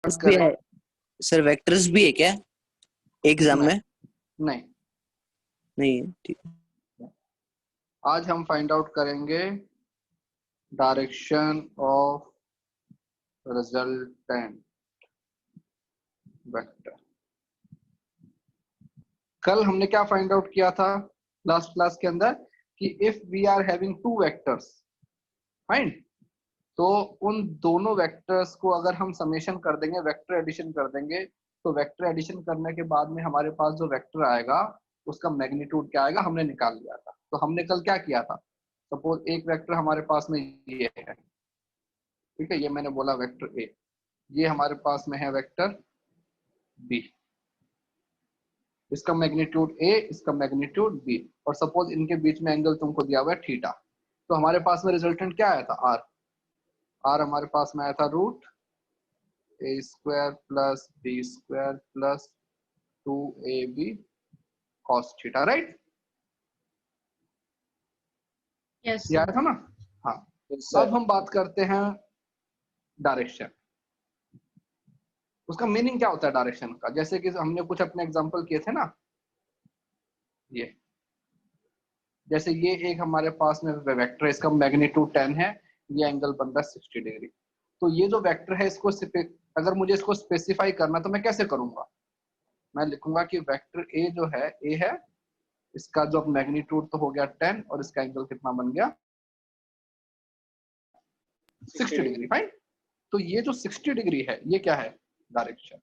भी है sir, vectors भी है क्या एग्जाम में? नहीं नहीं है, ठीक। आज हम फाइंड आउट करेंगे डायरेक्शन ऑफ रिजल्टेंट वेक्टर। कल हमने क्या फाइंड आउट किया था लास्ट क्लास के अंदर कि if we are having two vectors, fine, तो उन दोनों वेक्टर्स को अगर हम समेशन कर देंगे, वेक्टर एडिशन कर देंगे, तो वेक्टर एडिशन करने के बाद में हमारे पास जो वेक्टर आएगा उसका मैग्नीट्यूड क्या आएगा, हमने निकाल लिया था। तो हमने कल क्या किया था, सपोज एक वेक्टर हमारे पास में ये है, ठीक है, ये मैंने बोला वेक्टर ए, ये हमारे पास में है वेक्टर बी, इसका मैग्नीट्यूड ए, इसका मैग्नीट्यूड बी, और सपोज इनके बीच में एंगल तुमको दिया हुआ है थीटा। तो हमारे पास में रिजल्टेंट क्या आया था, आर। आर हमारे पास में आया था root a square plus b square plus 2ab cos theta, right? Yes ये आया था ना? हाँ। अब हम बात करते हैं डायरेक्शन। उसका मीनिंग क्या होता है डायरेक्शन का? जैसे कि हमने कुछ अपने एग्जांपल किए थे ना, ये जैसे ये एक हमारे पास में वेक्टर है, इसका मैग्नीट्यूड 10 है, ये एंगल बन रहा है 60 डिग्री। तो ये जो वेक्टर है इसको अगर मुझे इसको स्पेसिफाई करना तो मैं कैसे करूंगा? मैं लिखूंगा कि वेक्टर ए जो है, ए है, इसका जो मैग्नीट्यूड तो हो गया 10 और इसका एंगल कितना बन गया 60 डिग्री, फाइन। तो ये जो 60 डिग्री है ये क्या है, डायरेक्शन।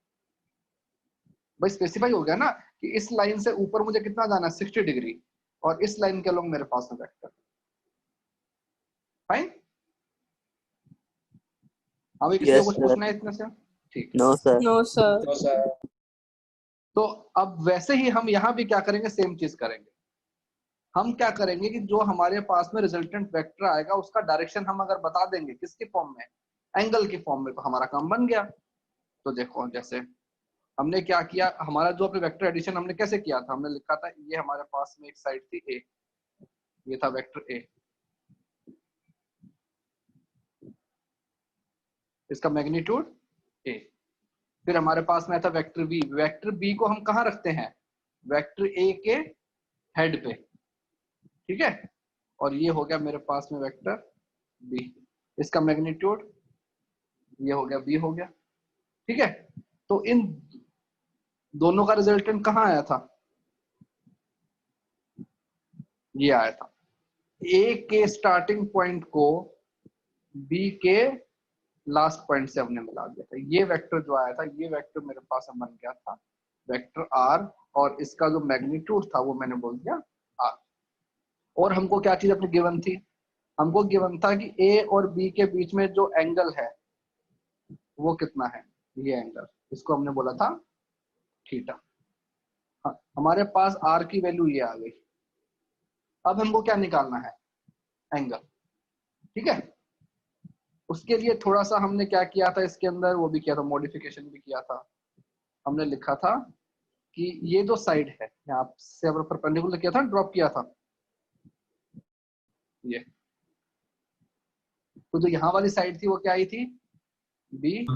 भाई स्पेसिफाई हो गया ना कि इस लाइन से ऊपर मुझे कितना जाना है 60 डिग्री, और इस लाइन के अलोंग मेरे पास में वेक्टर, फाइन। अभी किसी को कुछ पूछना है इतने से? ठीक, नो सर। No sir. तो अब वैसे ही हम यहाँ भी क्या करेंगे, सेम चीज करेंगे। हम क्या करेंगे कि जो हमारे पास में रिजल्टेंट वेक्टर आएगा उसका डायरेक्शन हम अगर बता देंगे किसके फॉर्म में, एंगल के फॉर्म में, तो हमारा काम बन गया। तो देखो जैसे हमने क्या किया, हमारा जो अपने वेक्टर एडिशन हमने कैसे किया था, हमने लिखा था ये हमारे पास में एक साइड थी ए, ये था वेक्टर ए, इसका मैग्नीट्यूड ए। फिर हमारे पास में था वेक्टर बी, वेक्टर बी को हम कहाँ रखते हैं, वेक्टर ए के हेड पे, ठीक है। और ये हो गया मेरे पास में वेक्टर बी, इसका मैग्नीट्यूड ये हो गया बी हो गया, ठीक है। तो इन दोनों का रिजल्टेंट कहाँ आया था, ये आया था। ए के स्टार्टिंग पॉइंट को बी के लास्ट पॉइंट से हमने मिला दिया था। ये वेक्टर जो आया था, ये वेक्टर मेरे पास बन गया था वेक्टर आर, और इसका जो मैग्नीट्यूड था वो मैंने बोल दिया आर। और हमको क्या चीज अपनी गिवन थी, हमको गिवन था कि ए और बी के बीच में जो एंगल है वो कितना है, ये एंगल, इसको हमने बोला था थीटा। हाँ, हमारे पास आर की वैल्यू ये आ गई। अब हमको क्या निकालना है, एंगल, ठीक है। उसके लिए थोड़ा सा हमने क्या किया था इसके अंदर, वो भी किया था, मॉडिफिकेशन भी किया था। हमने लिखा था कि ये जो साइड है यहाँ से अगर परपेंडिकुलर किया था, ड्रॉप किया था ये, तो जो यहाँ वाली साइड थी वो क्या आई थी, B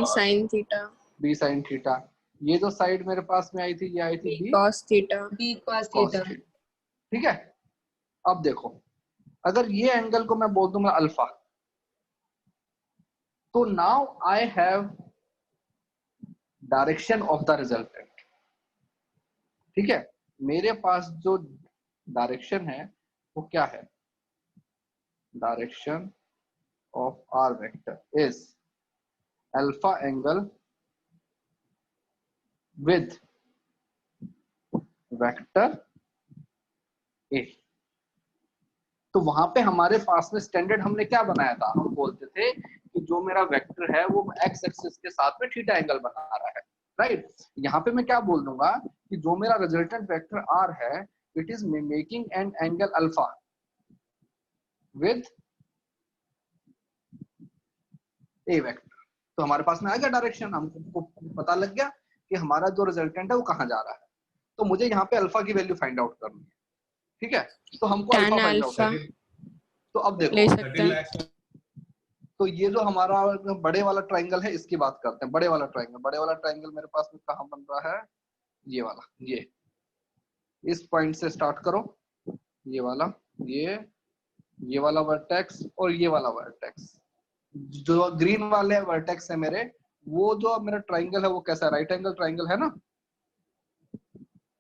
sine theta. B sine theta. ये जो साइड मेरे पास में आई थी ये आई थी B cos theta. Cos theta, ठीक है। अब देखो अगर ये एंगल को मैं बोल दूंगा अल्फा, तो now I have direction of the resultant, ठीक है। मेरे पास जो डायरेक्शन है वो क्या है, direction of R vector is alpha angle with vector A. तो वहां पे हमारे पास में स्टैंडर्ड हमने क्या बनाया था, हम बोलते थे कि जो मेरा वेक्टर है वो एक्स एक्सिस के साथ में थीटा एंगल बना रहा है, राइट। यहाँ पे मैं क्या बोल दूंगा कि जो मेरा रिजल्टेंट वेक्टर आर है, it is making an angle alpha with A vector. तो हमारे पास में आ गया डायरेक्शन, हमको पता लग गया कि हमारा जो रिजल्टेंट है वो कहाँ जा रहा है। तो मुझे यहाँ पे अल्फा की वैल्यू फाइंड आउट करनी है, ठीक है। तो हमको अल्फा फाइंड आउट करना है। तो अब देखो ले सकते हैं। तो ये जो हमारा बड़े वाला ट्राइंगल है इसकी बात करते हैं। बड़े वाला ट्राइंगल मेरे पास में कहाँ बन रहा है, ये वाला, ये इस पॉइंट से स्टार्ट करो, ये वाला, ये वाला वर्टेक्स और ये वाला वर्टेक्स, जो ग्रीन वाले वर्टेक्स है मेरे, वो जो मेरा ट्राइंगल है वो कैसा राइट एंगल ट्राइंगल है ना,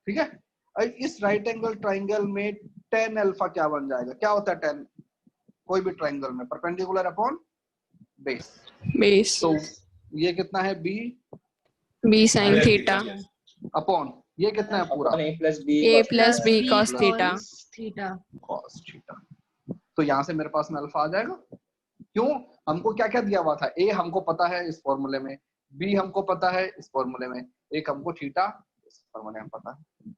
ठीक है। इस राइट एंगल ट्राइंगल में tan अल्फा क्या बन जाएगा, क्या होता है tan, कोई भी ट्राइंगल में परपेंडिकुलर अपॉन बेस, बेस तो ये कितना है b B sine theta upon ये कितना है पूरा a plus b A cos plus B cos theta. Theta. cos theta. तो यहां से मेरे पास में अल्फा आ जाएगा। क्यों, हमको क्या क्या दिया हुआ था, a हमको पता है इस फॉर्मूले में, b हमको पता है इस फॉर्मूले में, एक हमको थीटा इस फॉर्मूले में पता है,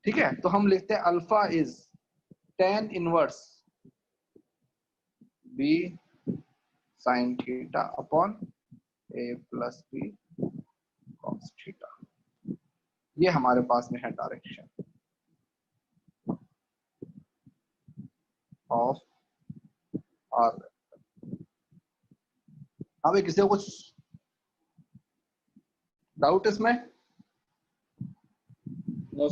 ठीक है। तो हम लिखते हैं alpha is tan inverse b sin theta upon a plus b cos theta. ये हमारे पास में है डायरेक्शन ऑफ आर। हाँ भाई, किसी को कुछ डाउट इसमें? No.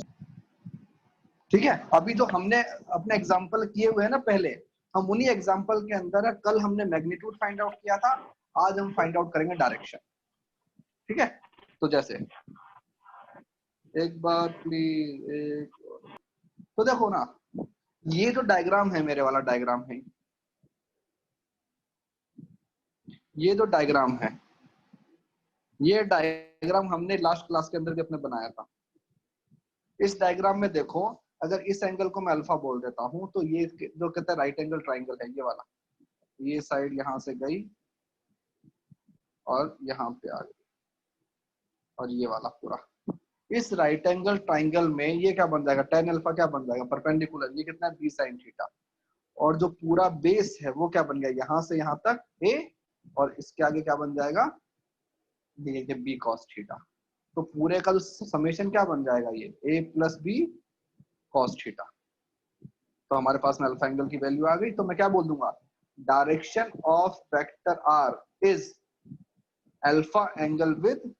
ठीक है, अभी जो हमने अपने एग्जांपल किए हुए हैं ना पहले, हम उन्हीं एग्जांपल के अंदर है। कल हमने मैग्नीट्यूड फाइंड आउट किया था, आज हम फाइंड आउट करेंगे डायरेक्शन, ठीक है। तो जैसे एक बार प्लीज, तो देखो ना, ये जो डायग्राम है, मेरे वाला डायग्राम है, ये जो डायग्राम है, ये डायग्राम हमने लास्ट क्लास के अंदर भी अपने बनाया था। इस डायग्राम में देखो, अगर इस एंगल को मैं अल्फा बोल देता हूं, तो ये जो कहते हैं राइट एंगल ट्राइंगल है, ये वाला, ये साइड यहां से गई और यहाँ पे आ गई, और ये वाला पूरा, इस राइट एंगल ट्राइंगल में ये क्या बन जाएगा, tan अल्फा क्या बन जाएगा, परपेंडिकुलर, ये कितना है b sin थीटा, और जो पूरा बेस है वो क्या बन गया, यहाँ से यहाँ तक a, और इसके आगे क्या बन जाएगा, ये b cos थीटा। तो पूरे का जो समेशन क्या बन जाएगा, ये a plus b cos theta. तो हमारे पास में अल्फा एंगल की वैल्यू आ गई। तो मैं क्या बोल दूंगा, direction of vector r is alpha angle with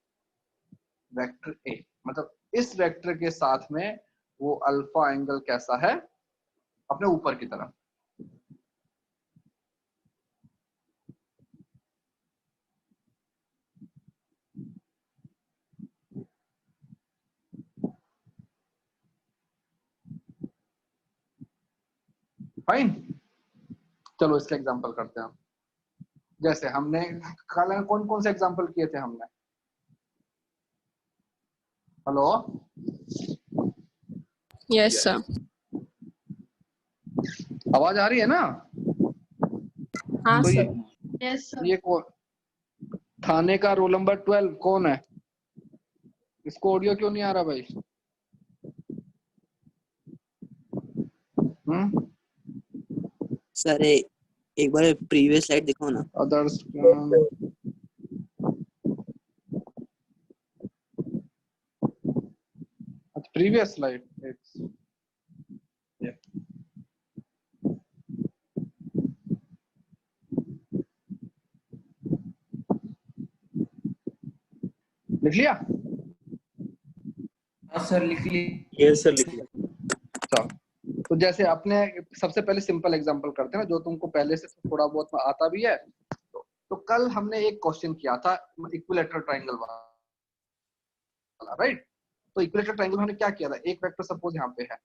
vector a, मतलब इस वेक्टर के साथ में वो अल्फा एंगल कैसा है, अपने ऊपर की तरफ। फाइन, चलो इसका एग्जांपल करते हैं हम। जैसे हमने कल कौन कौन से एग्जांपल किए थे हमने, हेलो, यस सर। आवाज आ रही है ना? हाँ तो सर। Yes sir. ये कौन, थाने का रोल नंबर 12 कौन है? इसको ऑडियो क्यों नहीं आ रहा भाई? सर एक बार प्रीवियस स्लाइड दिखाओ ना। अदर्स प्रीवियस स्लाइड, लिख लिया? हाँ सर लिख लिया। यस सर लिख लिया। चलो, तो जैसे अपने सबसे पहले सिंपल एग्जांपल करते हैं ना, जो तुमको पहले से थोड़ा बहुत आता भी है। तो कल हमने एक क्वेश्चन किया था इक्विलैटरल ट्रायंगल वाला, राइट। तो इक्विलैटरल ट्रायंगल में हमने क्या किया था, एक वेक्टर सपोज यहाँ पे है,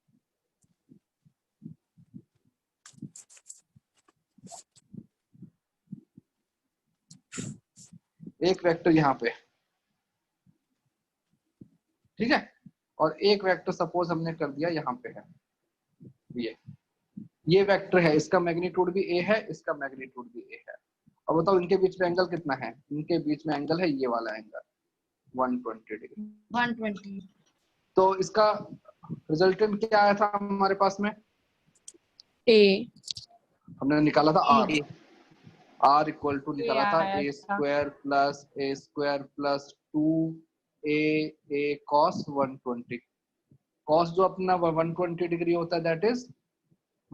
एक वेक्टर यहाँ पे, ठीक है, और एक वेक्टर सपोज हमने कर दिया यहाँ पे है, ये वेक्टर है, इसका मैग्नीट्यूड भी a है, इसका मैग्नीट्यूड भी a है। अब बताओ इनके बीच में एंगल कितना है, इनके बीच में एंगल है ये वाला एंगल 120 डिग्री। 120। तो इसका रिजल्टेंट क्या आया था हमारे पास में, ए हमने निकाला था r, r इक्वल टू निकाला था आया a था। Square plus 2a cos 120। cos जो अपना 120 डिग्री होता है that is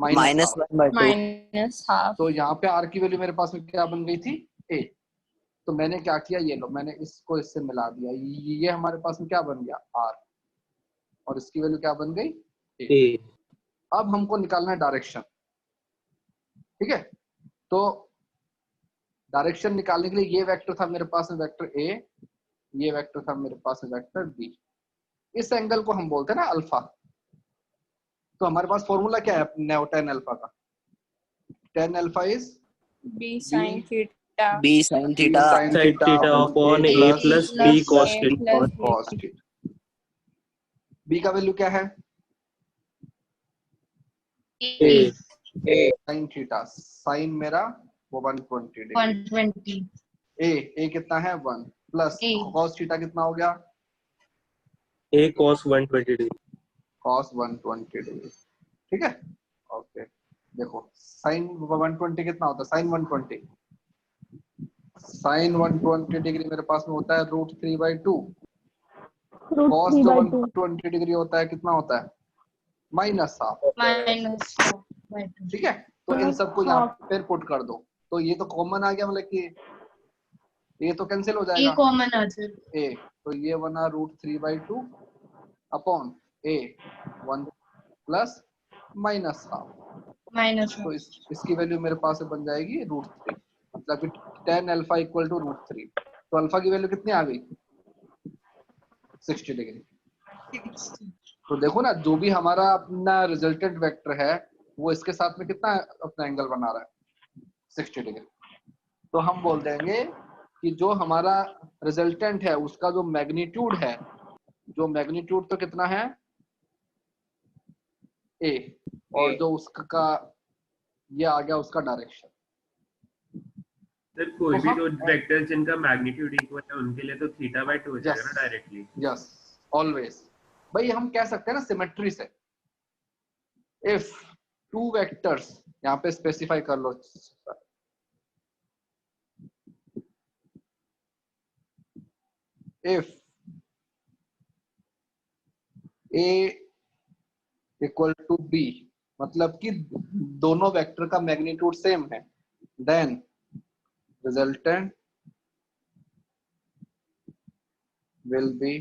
minus -1/2। 1/2। Minus half. तो यहाँ पे r की वैल्यू मेरे पास में क्या बन गई थी, a। तो मैंने क्या किया, ये लो मैंने इसको इससे मिला दिया, ये हमारे पास में क्या बन गया r, और इसकी वैल्यू क्या बन गई a। ए अब हमको निकालना है डायरेक्शन, ठीक है। तो डायरेक्शन निकालने के लिए ये वेक्टर था मेरे पास में वेक्टर a, ये वेक्टर था मेरे पास में वेक्टर b। इस एंगल को हम बोलते हैं ना अल्फा। तो हमारे पास फॉर्मूला क्या है नेओ tan अल्फा का, tan alpha is B sine theta. b sin b theta sin sine theta theta upon a A plus plus plus B cos a theta. plus b। cos theta. b का value क्या है, ए sin theta, sin मेरा वो 120 degree, 120 a कितना है 1 plus A। cos theta कितना हो गया, ए कॉस 120 डिग्री। cos 120 डिग्री, ठीक है। ओके देखो sin 120 कितना होता है, sin 120, sin 120 डिग्री मेरे पास में होता है √3/2। cos जो 120 डिग्री होता है कितना होता है, -1/2, -2/2। ठीक है। तो इन सबको यहाँ पे पुट कर दो, तो ये तो कॉमन आ गया, मतलब कि ये तो कैंसिल हो A जाएगा, कॉमन आ जाएगा। a, तो ये बना √3/2 अपॉन a 1 प्लस -1/2। -1। तो इसकी वैल्यू मेरे पास बन जाएगी √3, मतलब कि tan अल्फा इक्वल टू √3। तो अल्फा की वैल्यू कितनी आ गई 60 डिग्री। 60। तो देखो ना, जो भी हमारा अपना रिजल्टेंट वेक्टर है वो इसके साथ में कितना अपना एंगल बना रहा है 60 डिग्री। तो हम बोल देंगे कि जो हमारा रिजल्टेंट है उसका जो मैग्नीट्यूड है, जो मैग्नीट्यूड तो कितना है a, और जो उसका ये आ गया उसका डायरेक्शन। सर कोई तो भी हम दो वेक्टर्स जिनका मैग्नीट्यूड इक्वल है उनके लिए तो θ/2 हो जाएगा ना डायरेक्टली। यस ऑलवेज, भाई हम कह सकते हैं ना सिमेट्री से, इफ टू वेक्टर्स, यहाँ पे स्पेसिफाई कर लो, if a equal to b, मतलब कि दोनों वेक्टर का मैग्नीट्यूड सेम है, then resultant will be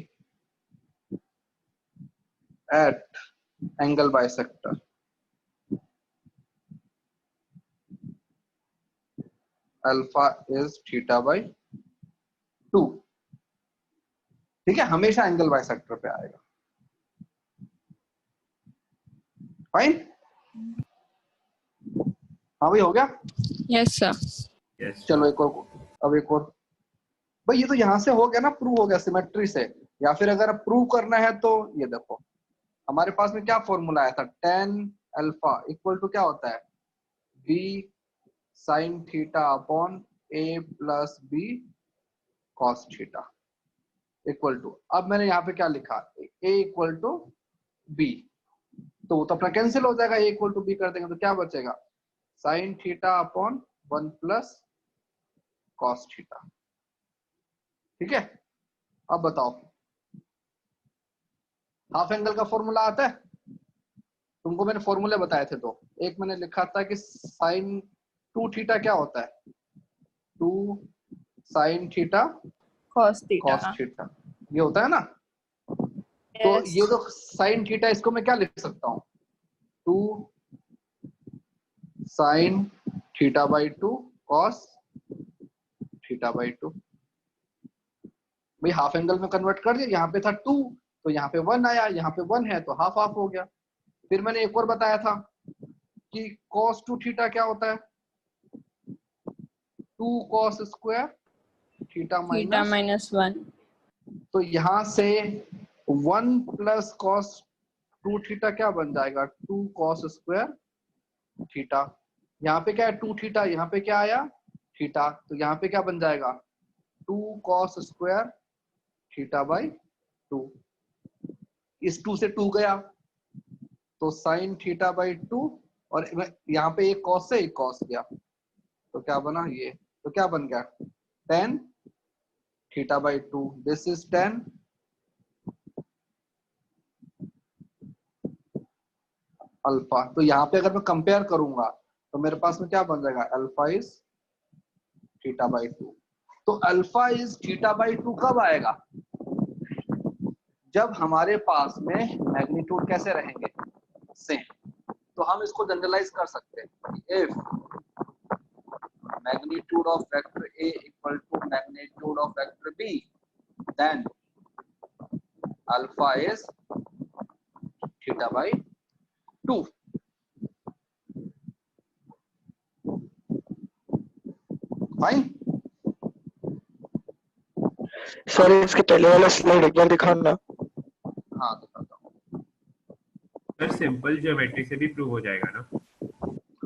at angle bisector। Alpha is θ/2, ठीक है, हमेशा एंगल बाइसेक्टर पे आएगा। फाइन, हाँ भाई हो गया। Yes sir. यस चलो एक और, अब एक और, भाई ये तो यहाँ से हो गया ना, प्रूव हो गया सिमेट्री से। या फिर अगर प्रूव करना है तो ये देखो हमारे पास में क्या फॉर्मूला आया था, tan अल्फा इक्वल टू क्या होता है b sin theta upon a plus b cos theta equal to, अब मैंने यहाँ पे क्या लिखा a इक्वल टू b, तो वो तो अपना कैंसिल हो जाएगा, a इक्वल टू b कर देंगे तो क्या बचेगा sin theta upon 1 plus cos theta, ठीक है। अब बताओ हाफ एंगल का फॉर्मूला आता है, तुमको मैंने फॉर्मूले बताए थे दो, एक मैंने लिखा था कि sin 2 थीटा क्या होता है 2 sin theta cos cos theta. Theta, ये होता है ना। तो यस। ये जो sin थीटा इसको मैं क्या लिख सकता हूँ 2 sin θ/2 cos θ/2, भाई हाफ एंगल में कन्वर्ट कर दिया, यहाँ पे था 2 तो यहाँ पे 1 आया, यहाँ पे 1 है तो हाफ हाफ हो गया। फिर मैंने एक और बताया था कि cos 2 थीटा क्या होता है 2 cos square theta theta minus, -1। तो यहाँ से 1 प्लस cos 2 थीटा क्या बन जाएगा 2 cos स्क्वायर थीटा, यहाँ पे क्या है 2 थीटा, यहाँ पे क्या आया थीटा, तो यहाँ पे क्या बन जाएगा 2 cos स्क्वायर θ/2, इस 2 से 2 गया तो sin θ/2, और यहाँ पे एक cos से एक cos गया तो क्या बना ये, तो क्या बन गया tan θ/2, this is tan alpha. तो यहाँ पे अगर मैं कंपेयर करूंगा तो मेरे पास में क्या बन जाएगा, अल्फा इज थीटा बाई 2। तो अल्फा इज थीटा बाई 2 कब आएगा, जब हमारे पास में मैग्नीट्यूड कैसे रहेंगे, सेम। तो हम इसको जनरलाइज कर सकते हैं, if magnitude of vector A equal to magnitude of vector B, then alpha is theta by 2। Fine. Sir इसके पहले वाला स्लाइड एक बार दिखाना। हाँ दिखाता हूँ। सर सिंपल ज्योमेट्री से भी प्रूव हो जाएगा ना?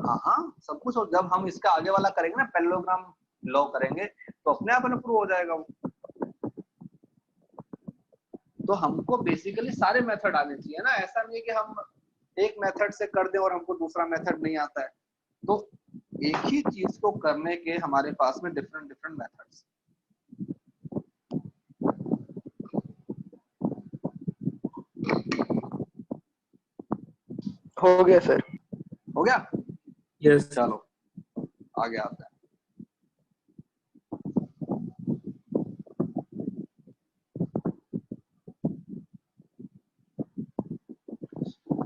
हाँ हाँ सब कुछ। और जब हम इसका आगे वाला करेंगे ना, पैरेललोग्राम लॉ करेंगे, तो अपने आप प्रूव हो जाएगा वो। तो हमको बेसिकली सारे मेथड आने चाहिए ना, ऐसा नहीं है कि हम एक मेथड से कर दे और हमको दूसरा मेथड नहीं आता है। तो एक ही चीज को करने के हमारे पास में डिफरेंट डिफरेंट मेथड्स। हो गया सर। हो गया? यस। चलो आगे आते हैं।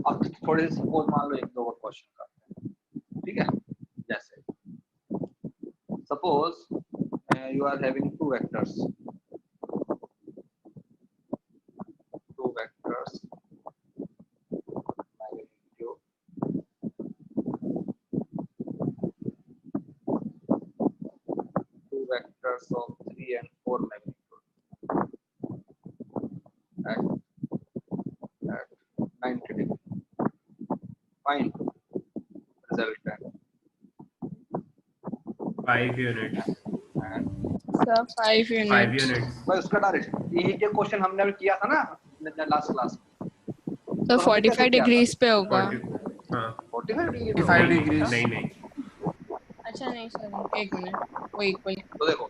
अब थोड़े सपोज मान लो एक दो और क्वेश्चन करते हैं, ठीक है? जैसे suppose you are having two vectors magnitude two vectors of 3 and 4 magnitude at 90 degree. Find resultant 5 units. and Sir, 5 units. 5 units. बस उसका डायरेक्ट यही जो क्वेश्चन हमने अभी किया था ना लास्ट क्लास में, तो 45 डिग्रीज पे होगा। 40 हाँ 45 डिग्री। 45 डिग्री। नहीं नहीं अच्छा नहीं सर, एक मिनट, वो इक्वल। तो देखो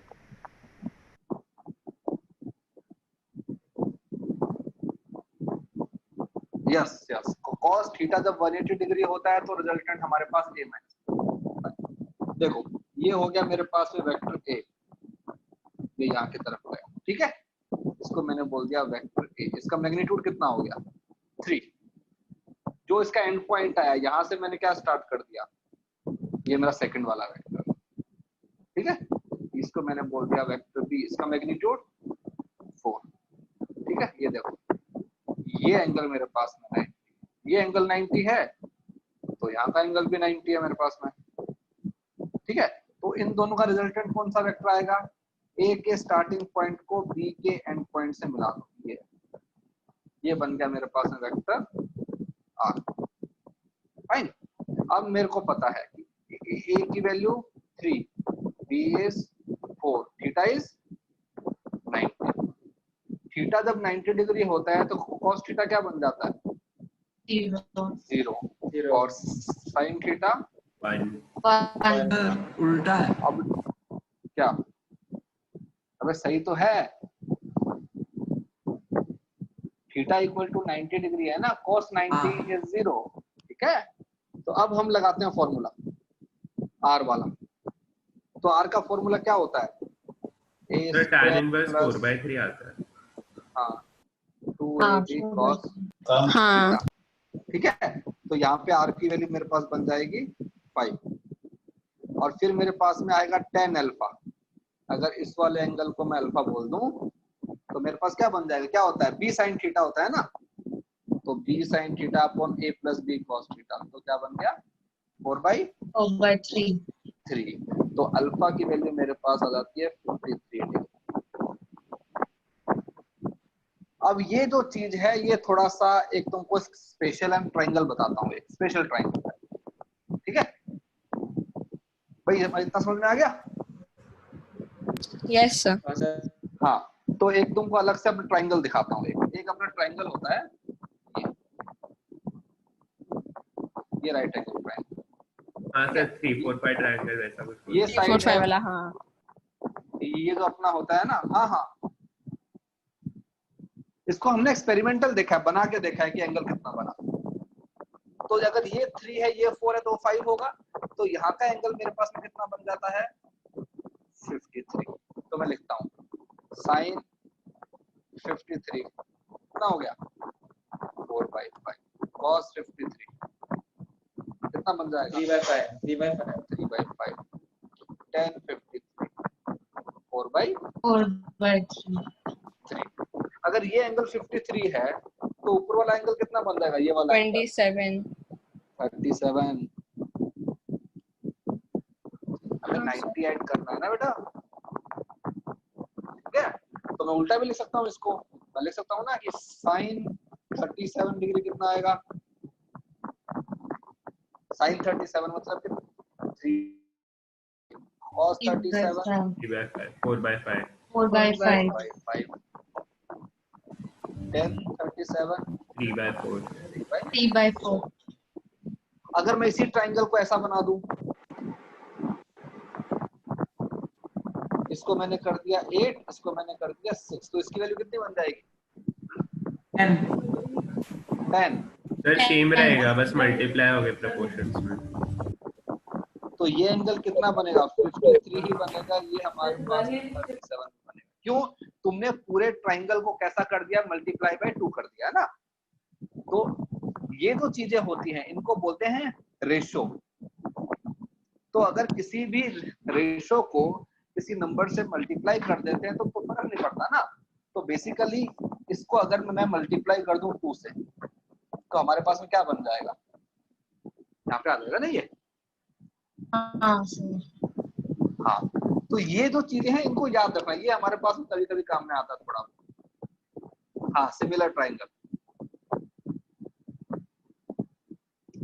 यस यस, cos थीटा जब 180 डिग्री होता है तो रिजल्टेंट हमारे पास a माइनस। देखो ये हो गया मेरे पास में वेक्टर a, ये यहाँ की तरफ गया, ठीक है? इसको मैंने बोल दिया वेक्टर a। इसका मैग्नीट्यूड कितना हो गया 3। जो इसका एंड पॉइंट आया यहाँ से मैंने क्या स्टार्ट कर दिया, ये मेरा सेकंड वाला वेक्टर, ठीक है? इसको मैंने बोल दिया वेक्टर b, इसका मैग्नीट्यूड 4, ठीक है? ये देखो ये एंगल मेरे पास में 90, ये एंगल 90 है तो यहाँ का एंगल भी 90 है मेरे पास में, ठीक है? तो इन दोनों का रिजल्टेंट कौन सा वेक्टर आएगा, ए के स्टार्टिंग पॉइंट को बी के एंड पॉइंट से मिला दो, ये बन गया मेरे पास में वेक्टर आर। फाइन। अब मेरे को पता है कि ए की value 3, B is 4, theta is 90। Theta जब 90 डिग्री होता है तो cos थीटा क्या बन जाता है 0, और sin थीटा 1 उल्टा है। अब क्या, अबे सही तो है, थीटा इक्वल टू 90 डिग्री है ना, cos 90 इज 0, ठीक है? तो अब हम लगाते हैं फॉर्मूला आर वाला। तो आर का फॉर्मूला क्या होता है, सर tan इनवर्स 4/3 आता है। हाँ 2ab cos हाँ ठीक है? तो यहाँ पे आर की वैल्यू मेरे पास बन जाएगी 5, और फिर मेरे पास में आएगा tan अल्फा। अगर इस वाले एंगल को मैं अल्फा बोल दूं तो मेरे पास क्या बन जाएगा, क्या होता है b sin थीटा होता है ना, तो b sin theta upon a plus b cos theta, तो क्या बन गया 4/3। तो अल्फा की वैल्यू मेरे पास आ जाती है 53 डिग्री। अब ये जो चीज है ये थोड़ा सा एक तुमको स्पेशल एंड ट्रायंगल बताता हूँ, एक स्पेशल ट्रायंगल, ठीक है भाई? इतना समझ में आ गया? Yes sir. हाँ तो एक तुमको अलग से अपना ट्रायंगल दिखाता हूँ। एक अपना ट्रायंगल होता है ये राइट एंगल ट्रायंगल। हाँ सर 3-4-5 ट्रायंगल ऐसा कुछ। ये साइड 4-5 वाला। हाँ ये जो अपना होता है ना, हाँ हाँ, इसको हमने एक्सपेरिमेंटल देखा है, बना के देखा है कि एंगल कितना बना। तो अगर ये 3 है ये 4 है तो 5 होगा, तो यहाँ का एंगल मेरे पास में कितना बन जाता है 53। तो मैं लिखता हूँ साइन 53 कितना हो गया 4/5 cos 53 कितना बन जाएगा 3/5 tan 53 4/3। 4/3 अगर ये एंगल 53 है तो ऊपर वाला एंगल कितना बन जाएगा ये वाला 27 37। हमें 90 ऐड करना है ना बेटा, ठीक है। तो मैं उल्टा भी लिख सकता हूँ इसको, मैं लिख सकता हूँ ना कि साइन 37 डिग्री कितना आएगा, साइन 37 मतलब कितना 3 cos 37 4/5 4/5 5 tan 37 3/4 3/4 अगर मैं इसी ट्राइंगल को ऐसा बना दूं, इसको मैंने कर दिया 8, इसको मैंने कर दिया 6, तो इसकी वैल्यू कितनी बन जाएगी 10। सर सेम रहेगा, बस मल्टीप्लाई हो गए प्रोपोर्शंस में। तो ये एंगल कितना बनेगा 53 ही बनेगा, ये हमारे पास 37 बनेगा। क्यों, तुमने पूरे ट्राइंगल को कैसा कर दिया मल्टीप्लाई बाय 2 कर दिया ना। तो ये जो चीजें होती हैं इनको बोलते हैं रेशो। तो अगर किसी भी रेशो को किसी नंबर से मल्टीप्लाई कर देते हैं तो फर्क नहीं पड़ता ना। तो बेसिकली इसको अगर मैं मल्टीप्लाई कर दूं 2 से तो हमारे पास में क्या बन जाएगा, यहाँ पे आ जाएगा ना ये। हाँ सर हाँ, तो ये जो चीजें हैं इनको याद रखना, ये हमारे पास में कभी कभी काम में आता है थोड़ा। हाँ, सिमिलर ट्राइंगल,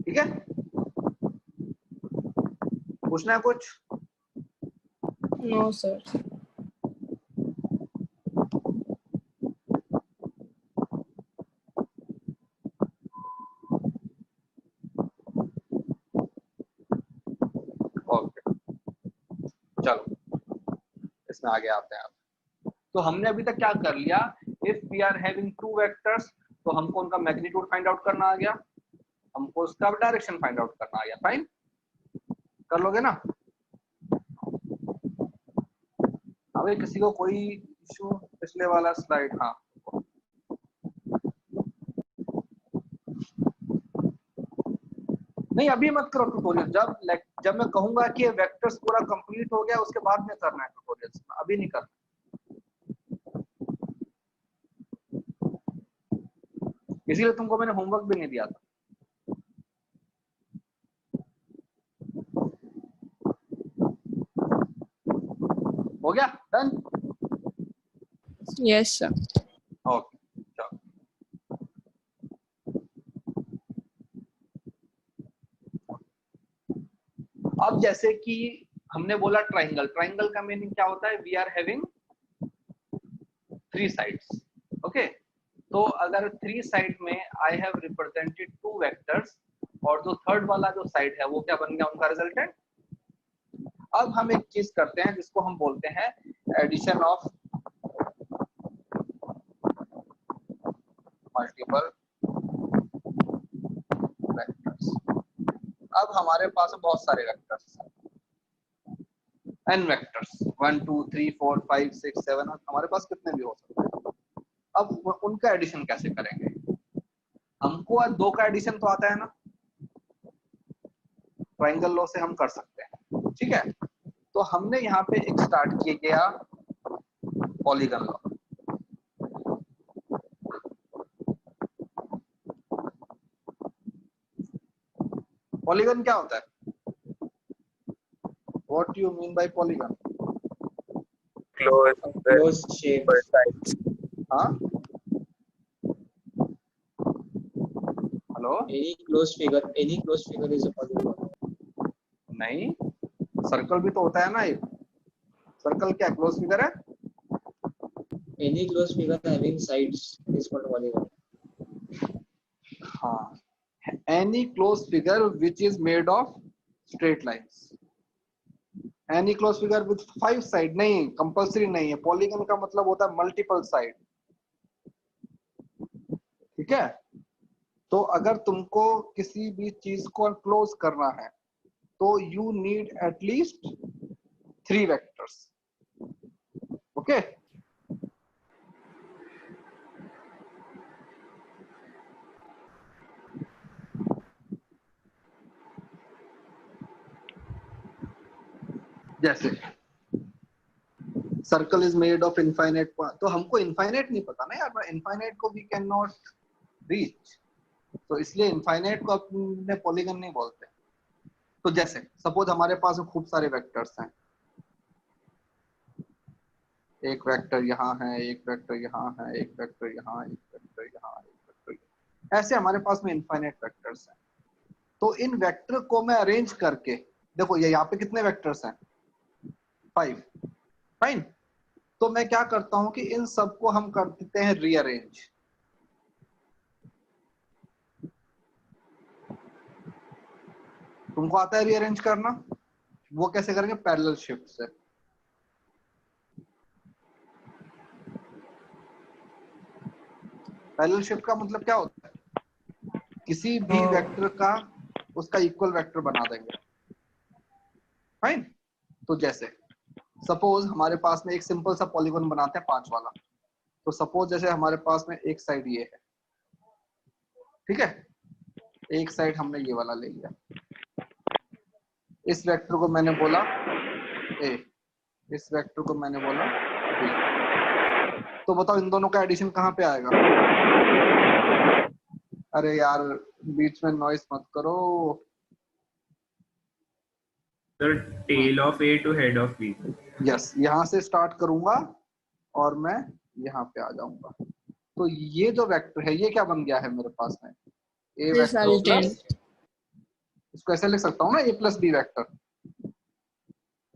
ठीक है। पूछना है कुछ? No sir. ओके, चलो इसमें आगे आते हैं आप। तो हमने अभी तक क्या कर लिया, if we are having 2 vectors तो हमको उनका मैग्नीट्यूड फाइंड आउट करना आ गया, हमको उसका डायरेक्शन फाइंड आउट करना आ गया। फाइन, कर लोगे ना? अभी किसी को कोई इशू पिछले वाला स्लाइड? हाँ, नहीं अभी मत करो ट्यूटोरियल, जब मैं कहूंगा कि वेक्टर्स पूरा कंप्लीट हो गया उसके बाद में करना है ट्यूटोरियल, अभी नहीं करना। इसीलिए तुमको मैंने होमवर्क भी नहीं दिया था। हो गया डन? Yes sir. ओके, चलो अब जैसे कि हमने बोला ट्राइंगल, ट्राइंगल का मीनिंग क्या होता है, we are having 3 sides. Okay, तो अगर 3 साइड में आई हैव रिप्रेजेंटेड 2 वेक्टर्स और जो थर्ड वाला जो साइड है वो क्या बन गया उनका रिजल्टेंट। अब हम एक चीज करते हैं जिसको हम बोलते हैं एडिशन ऑफ मल्टीपल वेक्टर्स। अब हमारे पास बहुत सारे वेक्टर्स हैं, n वेक्टर्स 1 2 3 4 5 6 7, हमारे पास कितने भी हो सकते हैं। अब उनका एडिशन कैसे करेंगे, हमको आज 2 का एडिशन तो आता है ना, ट्राइंगल लॉ से हम कर सकते हैं, ठीक है। तो हमने यहाँ पे एक स्टार्ट किया गया पॉलीगन लॉ। पॉलीगन क्या होता है, what you mean by polygon? closed shape sides. हाँ, hello, Any closed figure is a polygon. नहीं, सर्कल भी तो होता है ना, एक सर्कल क्या क्लोज फिगर है? Any closed figure having sides is called polygon. हाँ, any closed figure which is made of straight lines. Any closed figure with 5 side नहीं, कंपल्सरी नहीं है। पॉलीगन का मतलब होता है मल्टीपल साइड, ठीक है। तो अगर तुमको किसी भी चीज को क्लोज करना है तो you need at least 3 vectors. Okay, जैसे circle is made of infinite, तो हमको इनफाइनाइट नहीं पता ना यार, इनफाइनाइट को वी कैन नॉट रीच, तो इसलिए इनफाइनाइट को अपने पॉलीगन नहीं बोलते। तो जैसे सपोज हमारे पास खूब सारे वेक्टर्स हैं, एक वेक्टर यहाँ है, एक वेक्टर यहाँ है, एक वेक्टर यहाँ, एक वेक्टर यहाँ, एक वेक्टर यहाँ, ऐसे हमारे पास में इनफाइनाइट वेक्टर्स हैं। तो इन वेक्टर को मैं अरेंज करके, देखो ये यहाँ पे कितने वेक्टर्स हैं, 5, फाइन। तो मैं क्या करता हूं कि इन सबको हम कर देते हैं रीअरेंज। तुमको आता है रीअरेंज करना? वो कैसे करेंगे? पैरेलल शिफ्ट से। पैरेलल शिफ्ट का मतलब क्या होता है? किसी भी वेक्टर का उसका इक्वल वेक्टर बना देंगे, फाइन। तो जैसे सपोज हमारे पास में एक सिंपल सा पॉलीगन बनाते हैं 5 वाला। तो सपोज जैसे हमारे पास में एक साइड ये है, ठीक है, एक साइड हमने ये वाला ले लिया, इस वेक्टर को मैंने बोला ए, इस वेक्टर को मैंने बोला बी। तो बताओ इन दोनों का एडिशन कहाँ पे आएगा? अरे यार बीच में नॉइस मत करो। Sir tail of A to head of B. Yes, यहाँ से स्टार्ट करूंगा और मैं यहाँ पे आ जाऊंगा। तो ये जो वेक्टर है ये क्या बन गया है मेरे पास में? ए वेक्टर प्लस, इसको ऐसे लिख सकता हूँ ना, a plus B vector,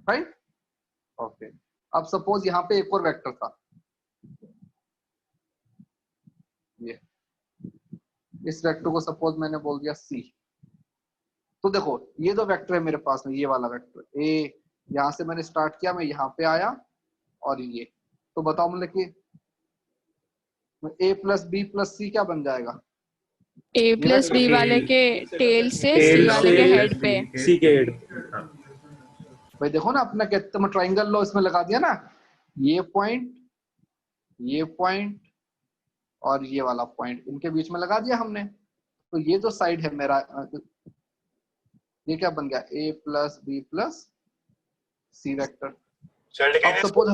right? Okay, अब सपोज यहाँ पे एक और वेक्टर था, ये, इस वेक्टर को सपोज मैंने बोल दिया सी। तो देखो ये जो वेक्टर है मेरे पास में, ये वाला वेक्टर ए, यहाँ से मैंने स्टार्ट किया, मैं यहाँ पे आया और ये, तो बताओ मतलब कि ए प्लस बी प्लस सी क्या बन जाएगा? ए प्लस बी वाले के टेल से सी वाले के हेड पे, सी के हेड। भाई देखो ना, अपना कहते हैं ट्राइंगल लो, इसमें लगा दिया ना, ये पॉइंट और ये वाला पॉइंट, इनके बीच में लगा दिया हमने। तो ये जो साइड है मेरा, ये क्या बन गया? A plus B plus C vector. Suppose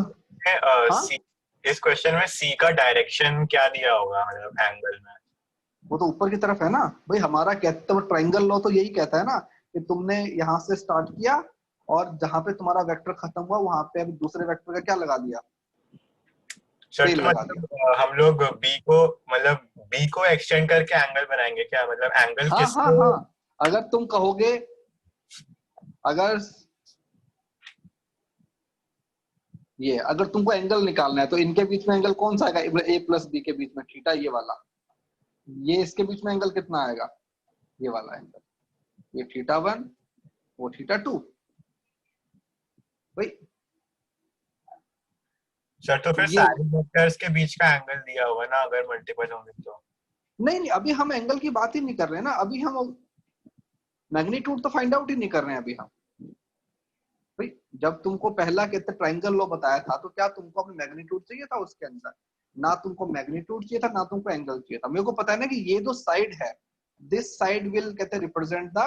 इस क्वेश्चन में सी का डायरेक्शन क्या दिया होगा, मतलब एंगल में? वो तो ऊपर की तरफ है ना भाई, हमारा कहते हैं ट्राइंगल लॉ तो यही कहता है ना कि तुमने यहाँ से स्टार्ट किया और जहां पे तुम्हारा वेक्टर खत्म हुआ वहां पे अभी दूसरे वेक्टर का क्या लगा दिया? सर तो मतलब हम लोग बी को एक्सटेंड करके एंगल बनाएंगे क्या? मतलब एंगल किस? हाँ। अगर तुम कहोगे, अगर तुमको एंगल निकालना है तो इनके बीच में एंगल कौन सा आएगा? ए प्लस बी के बीच में थीटा, ये वाला। ये इसके बीच में एंगल कितना आएगा? ये वाला एंगल, ये θ1, वो θ2। भाई सर तो फिर सारे वेक्टर्स के बीच का एंगल दिया होगा ना, अगर मल्टीपल होंगे तो? नहीं, अभी हम एंगल की बात ही नहीं कर रहे हैं ना, अभी हम मैग्नीट्यूड तो फाइंड आउट ही नहीं कर रहे हैं अभी हम। भाई जब तुमको पहला कहते ट्राइंगल लॉ बताया था तो क्या तुमको अपने मैग्नीट्यूड चाहिए था उसके अंदर? ना तुमको मैग्नीट्यूड चाहिए था, ना तुमको एंगल चाहिए था। मेरे को पता है ना कि ये जो साइड है, दिस साइड विल कहते रिप्रेजेंट द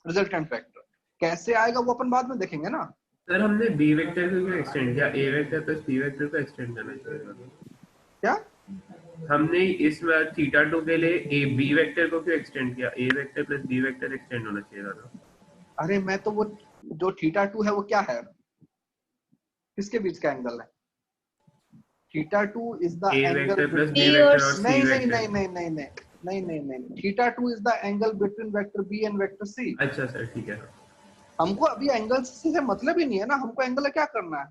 रिजल्टेंट वेक्टर। कैसे आएगा वो अपन बाद में देखेंगे ना। सर हमने बी वेक्टर को क्यों एक्सटेंड किया? A vector plus B vector को एक्सटेंड करना चाहिए। क्या हमने इस θ2 के लिए ए बी वेक्टर को क्यों एक्सटेंड किया? A vector plus B vector extend होना चाहिए था। अरे मैं तो वो जो θ2 है वो क्या है, किसके बीच का एंगल है? θ2 इज द एंगल नहीं, θ2 is the angle between vector B and vector C. अच्छा सर ठीक है। हमको अभी एंगल से मतलब ही नहीं है ना, हमको एंगल क्या करना है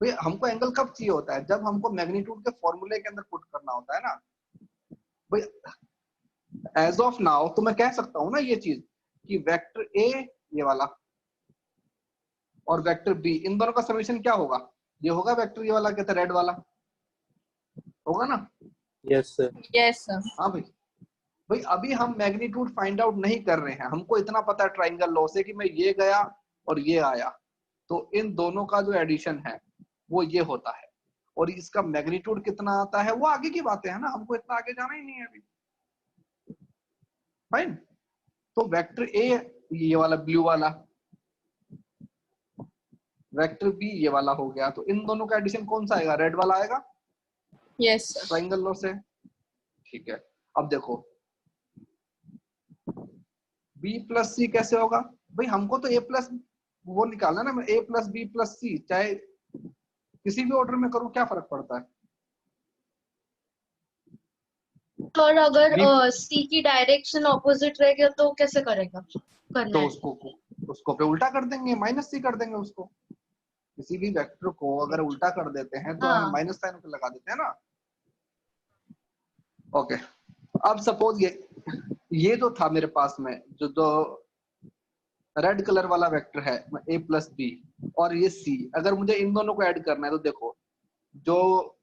भाई? हमको एंगल कब चाहिए होता है? जब हमको मैग्नीट्यूड के फॉर्मूले के अंदर पुट करना होता है ना भाई। एज ऑफ नाउ तो मैं कह सकता हूं ना ये चीज कि वेक्टर ए, ये वाला, और वेक्टर बी, इन दोनों का समेशन क्या होगा? ये होगा वेक्टर ये वाला, कहते रेड वाला होगा ना। Yes sir. Yes sir. हाँ भाई, भाई अभी हम मैग्नीट्यूड फाइंड आउट नहीं कर रहे हैं, हमको इतना पता है ट्राइंगल लॉ से कि मैं ये गया और ये आया, तो इन दोनों का जो एडिशन है वो ये होता है, और इसका मैग्नीट्यूड कितना आता है वो आगे की बातें है ना, हमको इतना आगे जाना ही नहीं है अभी। फाइन। तो वेक्टर ए ये वाला ब्लू वाला, वेक्टर बी ये वाला हो गया, तो इन दोनों का एडिशन कौन सा आएगा? रेड वाला आएगा यस सर। ट्राइंगल लॉ से। ठीक है, अब देखो बी प्लस सी कैसे होगा? भाई हमको तो ए प्लस वो निकालना ना, ए प्लस बी प्लस सी, चाहे किसी भी ऑर्डर में करूं क्या फर्क पड़ता है? और अगर B- सी की डायरेक्शन ऑपोजिट रहेगा तो कैसे करेगा करना तो है? उसको पे उल्टा कर देंगे, माइनस सी कर देंगे उसको। किसी भी वेक्टर को अगर उल्टा कर देते हैं तो हम हाँ। माइनस साइन को लगा देते हैं ना। ओके, अब सपोज ये जो था मेरे पास में जो रेड कलर वाला वेक्टर है ए प्लस बी और ये सी, अगर मुझे इन दोनों को ऐड करना है तो देखो जो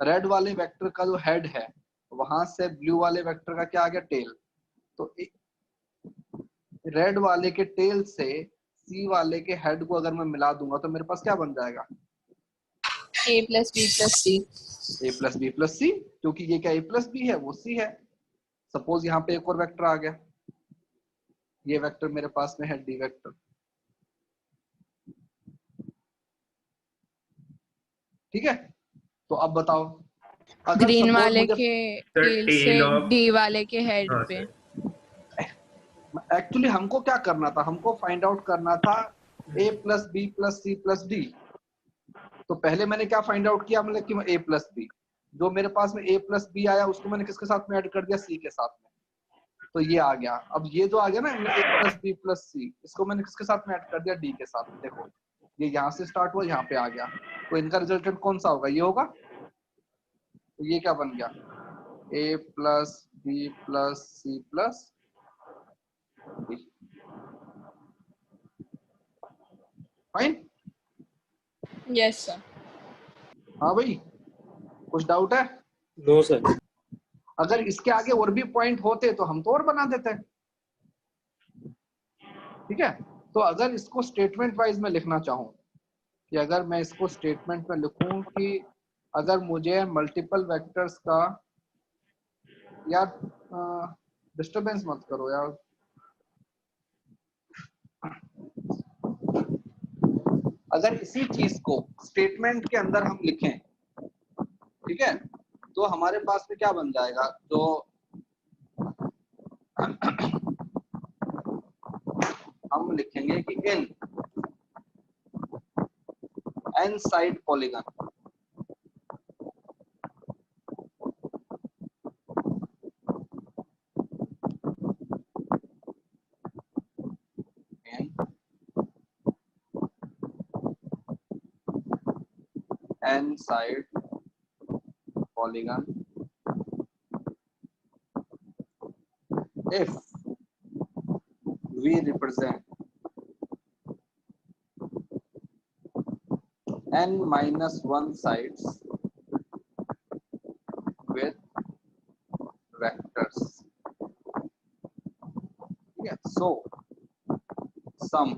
रेड वाले वेक्टर का जो हेड है वहां से ब्लू वाले वेक्टर का क्या आ गया? टेल। तो रेड वाले के टेल से सी वाले के हेड को अगर मैं मिला दूंगा तो मेरे पास क्या बन जाएगा? ए प्लस बी प्लस सी। ए प्लस बी प्लस सी, क्योंकि ये क्या ए प्लस बी है वो सी है। सपोज यहाँ पे एक और वेक्टर आ गया, ये वेक्टर मेरे पास में है डी वेक्टर। ठीक है, तो अब बताओ अगर ग्रीन सपोज वाले मुझे के सर टेल से टेल ऑफ, डी वाले के हेड हाँ पे। सर एक्चुअली हमको क्या करना था, हमको फाइंड आउट करना था A plus B plus C plus D. तो पहले मैंने क्या फाइंड आउट किया, मतलब कि ए प्लस बी, जो मेरे पास में ए प्लस बी आया उसको मैंने किसके साथ में ऐड कर दिया? सी के साथ में। तो ये आ गया। अब ये जो आ गया ना ए प्लस बी प्लस सी, इसको मैंने किसके साथ में ऐड कर दिया? डी के साथ में। देखो ये यहाँ से स्टार्ट हुआ यहाँ पे आ गया, तो इनका रिजल्टेंट कौन सा होगा? ये होगा। तो ये क्या बन गया? A plus B plus C plus D. Fine. Yes sir. हाँ भाई, कुछ डाउट है? No sir. अगर इसके आगे और भी पॉइंट होते तो हम तो और बना देते। ठीक है, तो अगर इसको स्टेटमेंट वाइज में लिखना चाहूं, कि अगर मैं इसको स्टेटमेंट में लिखूं कि अगर मुझे मल्टीपल वेक्टर्स का, यार डिस्टरबेंस मत करो यार, अगर इसी चीज को स्टेटमेंट के अंदर हम लिखें, ठीक है, तो हमारे पास में क्या बन जाएगा? तो हम लिखेंगे कि in N side polygon, N side polygon if we represent n minus 1 sides with vectors. Yeah, so sum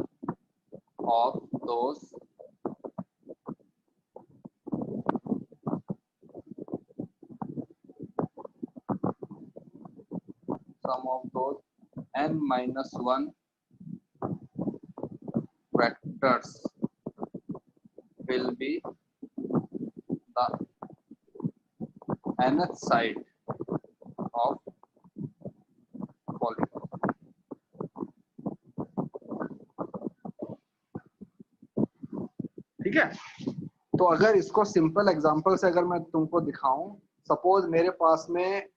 of those n minus 1 vectors will be the nth side of polygon. ठीक है, तो अगर इसको सिंपल एग्जांपल से अगर मैं तुमको दिखाऊं, सपोज मेरे पास में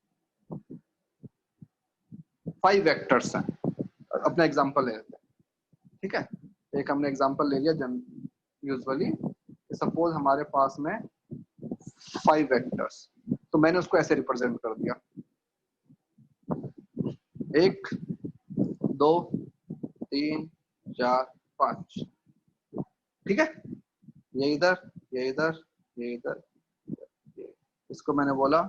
5 वेक्टर्स हैं, अपना एग्जांपल ले लेते हैं। ठीक है, एक हमने एग्जांपल ले लिया यूजुअली, सपोज हमारे पास में 5 वेक्टर्स, तो मैंने उसको ऐसे रिप्रेजेंट कर दिया 1 2 3 4 5। ठीक है, ये इधर, ये इधर, ये इधर, ये। इसको मैंने बोला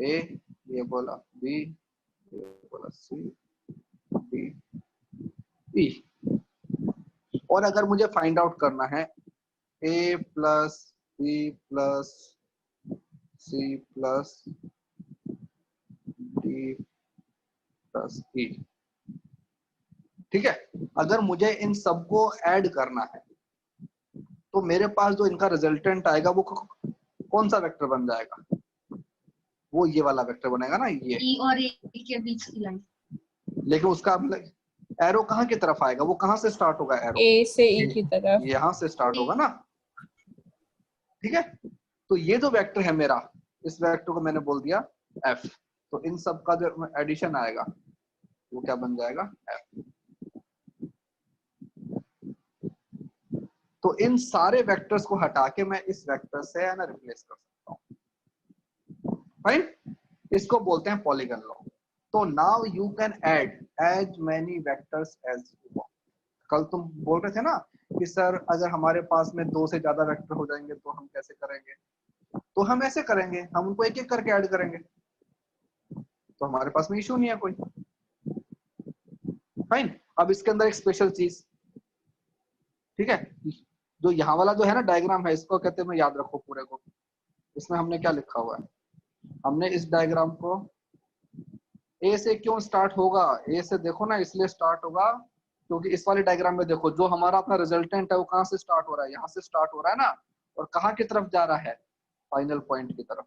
ए, ये बोला B, plus C D E. और अगर मुझे फाइंड आउट करना है A plus B plus C plus D plus E, ठीक है, अगर मुझे इन सबको ऐड करना है तो मेरे पास जो इनका रिजल्टेंट आएगा वो कौन सा वेक्टर बन जाएगा? वो ये वाला वेक्टर बनेगा ना, ये। ई और ए के बीच की लाइन। लेकिन उसका मतलब एरो कहाँ की तरफ आएगा? वो कहाँ से स्टार्ट होगा एरो? ए से ई की तरफ। यहाँ से स्टार्ट होगा ना, ठीक है। तो ये जो वेक्टर है मेरा, इस वेक्टर को मैंने बोल दिया एफ। तो इन सब का जो एडिशन आएगा वो क्या बन जाएगा? एफ। तो इन सारे वेक्टर्स को हटा के मैं इस वेक्टर से है ना रिप्लेस कर सकता हूँ, फाइन। इसको बोलते हैं पॉलीगन लॉ। तो now you can add as many vectors as you want. कल तुम बोल रहे थे ना कि सर अगर हमारे पास में 2 से ज्यादा वेक्टर हो जाएंगे तो हम कैसे करेंगे? तो हम ऐसे करेंगे, हम उनको एक एक करके ऐड करेंगे, तो हमारे पास में इशू नहीं है कोई, फाइन। अब इसके अंदर एक स्पेशल चीज, ठीक है, जो यहाँ वाला जो है ना डायग्राम है, इसको कहते हैं, मैं याद रखो पूरे को। इसमें हमने क्या लिखा हुआ है? हमने इस डायग्राम को ए से क्यों स्टार्ट होगा? ए से देखो ना, इसलिए स्टार्ट होगा क्योंकि इस वाले डायग्राम में देखो जो हमारा अपना रिजल्टेंट है वो कहाँ से स्टार्ट हो रहा है? यहाँ से स्टार्ट हो रहा है ना, और कहाँ की तरफ जा रहा है? फाइनल पॉइंट की तरफ।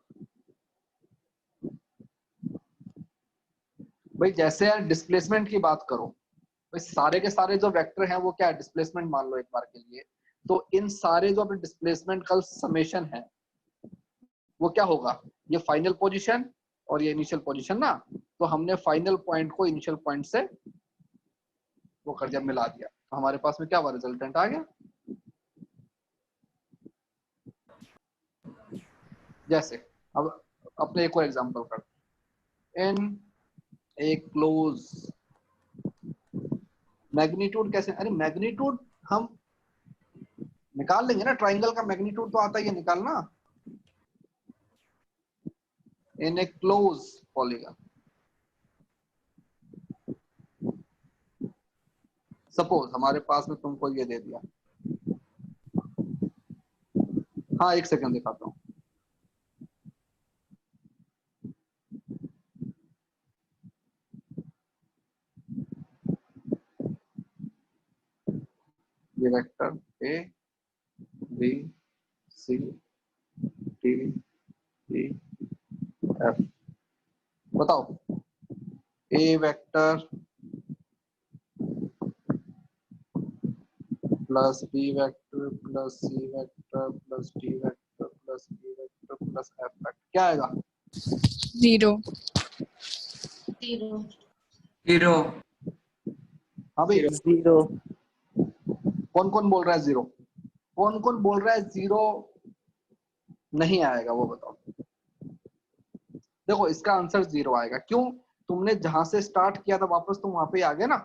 भाई जैसे डिस्प्लेसमेंट की बात करो, भाई सारे के सारे जो वेक्टर हैं वो क्या है? डिस्प्लेसमेंट मान लो एक बार के लिए। तो इन सारे जो अपने डिस्प्लेसमेंट का समेशन है वो क्या होगा? ये फाइनल पोजीशन और ये इनिशियल पोजीशन ना। तो हमने फाइनल पॉइंट को इनिशियल पॉइंट से वो कर जब मिला दिया तो हमारे पास में क्या हुआ? रिजल्टेंट आ गया। जैसे अब अपने एक और एग्जांपल करते हैं। इन ए क्लोज मैग्नीट्यूड कैसे? अरे मैग्नीट्यूड हम निकाल लेंगे ना, ट्राइंगल का मैग्नीट्यूड तो आता ही है निकालना। इन ए क्लोज पॉलीगन, सपोज हमारे पास में तुमको ये दे दिया। हाँ एक सेकंड दिखाता हूँ। ये vector A B C D E F, बताओ A vector plus B vector plus C vector plus D vector plus E vector plus F vector क्या आएगा? 0। 0। 0 हाँ भाई, 0 कौन कौन बोल रहा है 0? कौन कौन बोल रहा है 0 नहीं आएगा? वो बताओ। देखो इसका आंसर 0 आएगा। क्यों? तुमने जहां से स्टार्ट किया था वापस तुम वहां पे आ गए ना,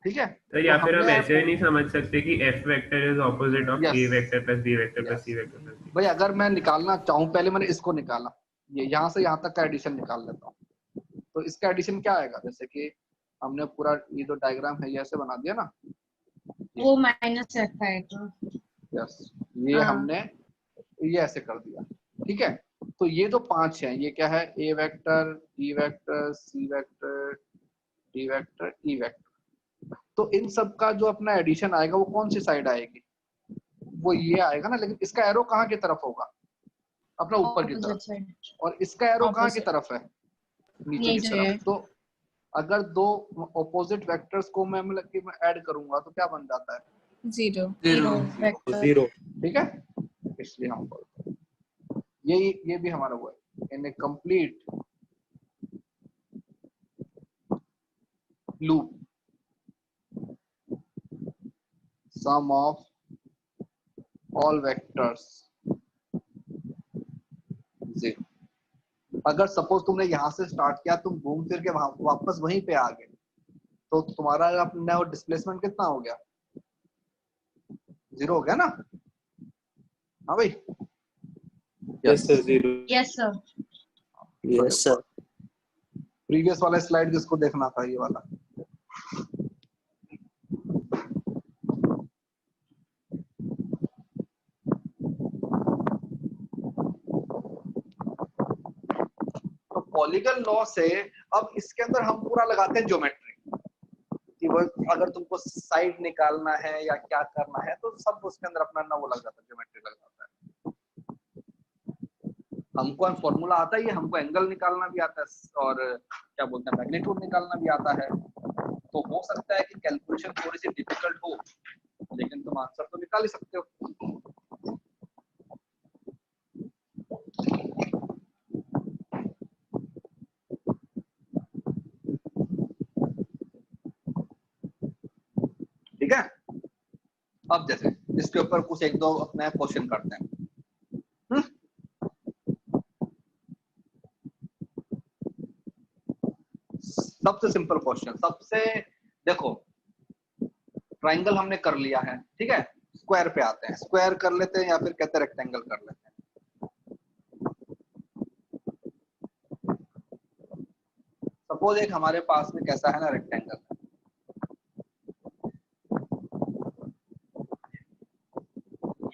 ठीक है। तो या तो फिर हम हमने ऐसे नहीं समझ सकते कि f vector is opposite of Yes. a vector plus b vector plus Yes. c vector plus d। भाई अगर मैं निकालना चाहूं, पहले मैंने इसको निकाला, ये यहाँ से यहाँ तक का एडिशन निकाल लेता हूँ। तो इसका एडिशन क्या आएगा? जैसे कि हमने पूरा ये जो डायग्राम है ये ऐसे बना दिया ना, वो माइनस एफ आएगा। यस, ये हाँ। हमने ये ऐसे कर दिया, ठीक है। तो ये जो 5 हैं ये क्या है? A vector, B vector, C vector, D vector, E vector. तो इन सब का जो अपना एडिशन आएगा वो कौन सी साइड आएगी? वो ये आएगा ना, लेकिन इसका एरो कहाँ की तरफ होगा? अपना ऊपर की तरफ। Opposite और इसका एरो कहाँ की Opposite. तरफ है? नीचे की नीचे। तरफ। तो अगर दो ऑपोजिट वेक्टर्स को मैं मतलब कि मैं ऐड करूंगा तो क्या बन जाता है? 0। 0 वेक्टर। ठीक है, इसलिए हम बोलते हैं ये भी हमारा वो है। In a complete loop sum of all vectors 0। अगर सपोज तुमने यहां से स्टार्ट किया, तुम घूम फिर के वापस वहीं पे आ गए, तो तुम्हारा अपना डिस्प्लेसमेंट कितना हो गया? 0 हो गया ना? हाँ भाई, yes sir 0। Yes sir. Yes sir. Previous वाला स्लाइड जिसको देखना था, ये वाला। तो पॉलीगन लॉ से अब इसके अंदर हम पूरा लगाते हैं ज्योमेट्री कि वो अगर तुमको साइड निकालना है या क्या करना है तो सब उसके अंदर अपना ना वो लग जाता है, ज्योमेट्री लग जाता है। हमको फॉर्मूला आता है, हमको एंगल निकालना भी आता है और क्या बोलते हैं मैग्नीट्यूड निकालना भी आता है। तो हो सकता है कि कैलकुलेशन थोड़ी सी डिफिकल्ट हो, लेकिन तुम आंसर तो निकाल ही सकते हो। ठीक है, अब जैसे इसके ऊपर कुछ एक दो अपने क्वेश्चन करते हैं। सबसे सिंपल क्वेश्चन, सबसे देखो ट्राइंगल हमने कर लिया है, ठीक है, स्क्वायर पे आते हैं। स्क्वायर कर लेते हैं या फिर कहते हैं रेक्टेंगल कर लेते हैं। सपोज एक हमारे पास में कैसा है ना रेक्टेंगल,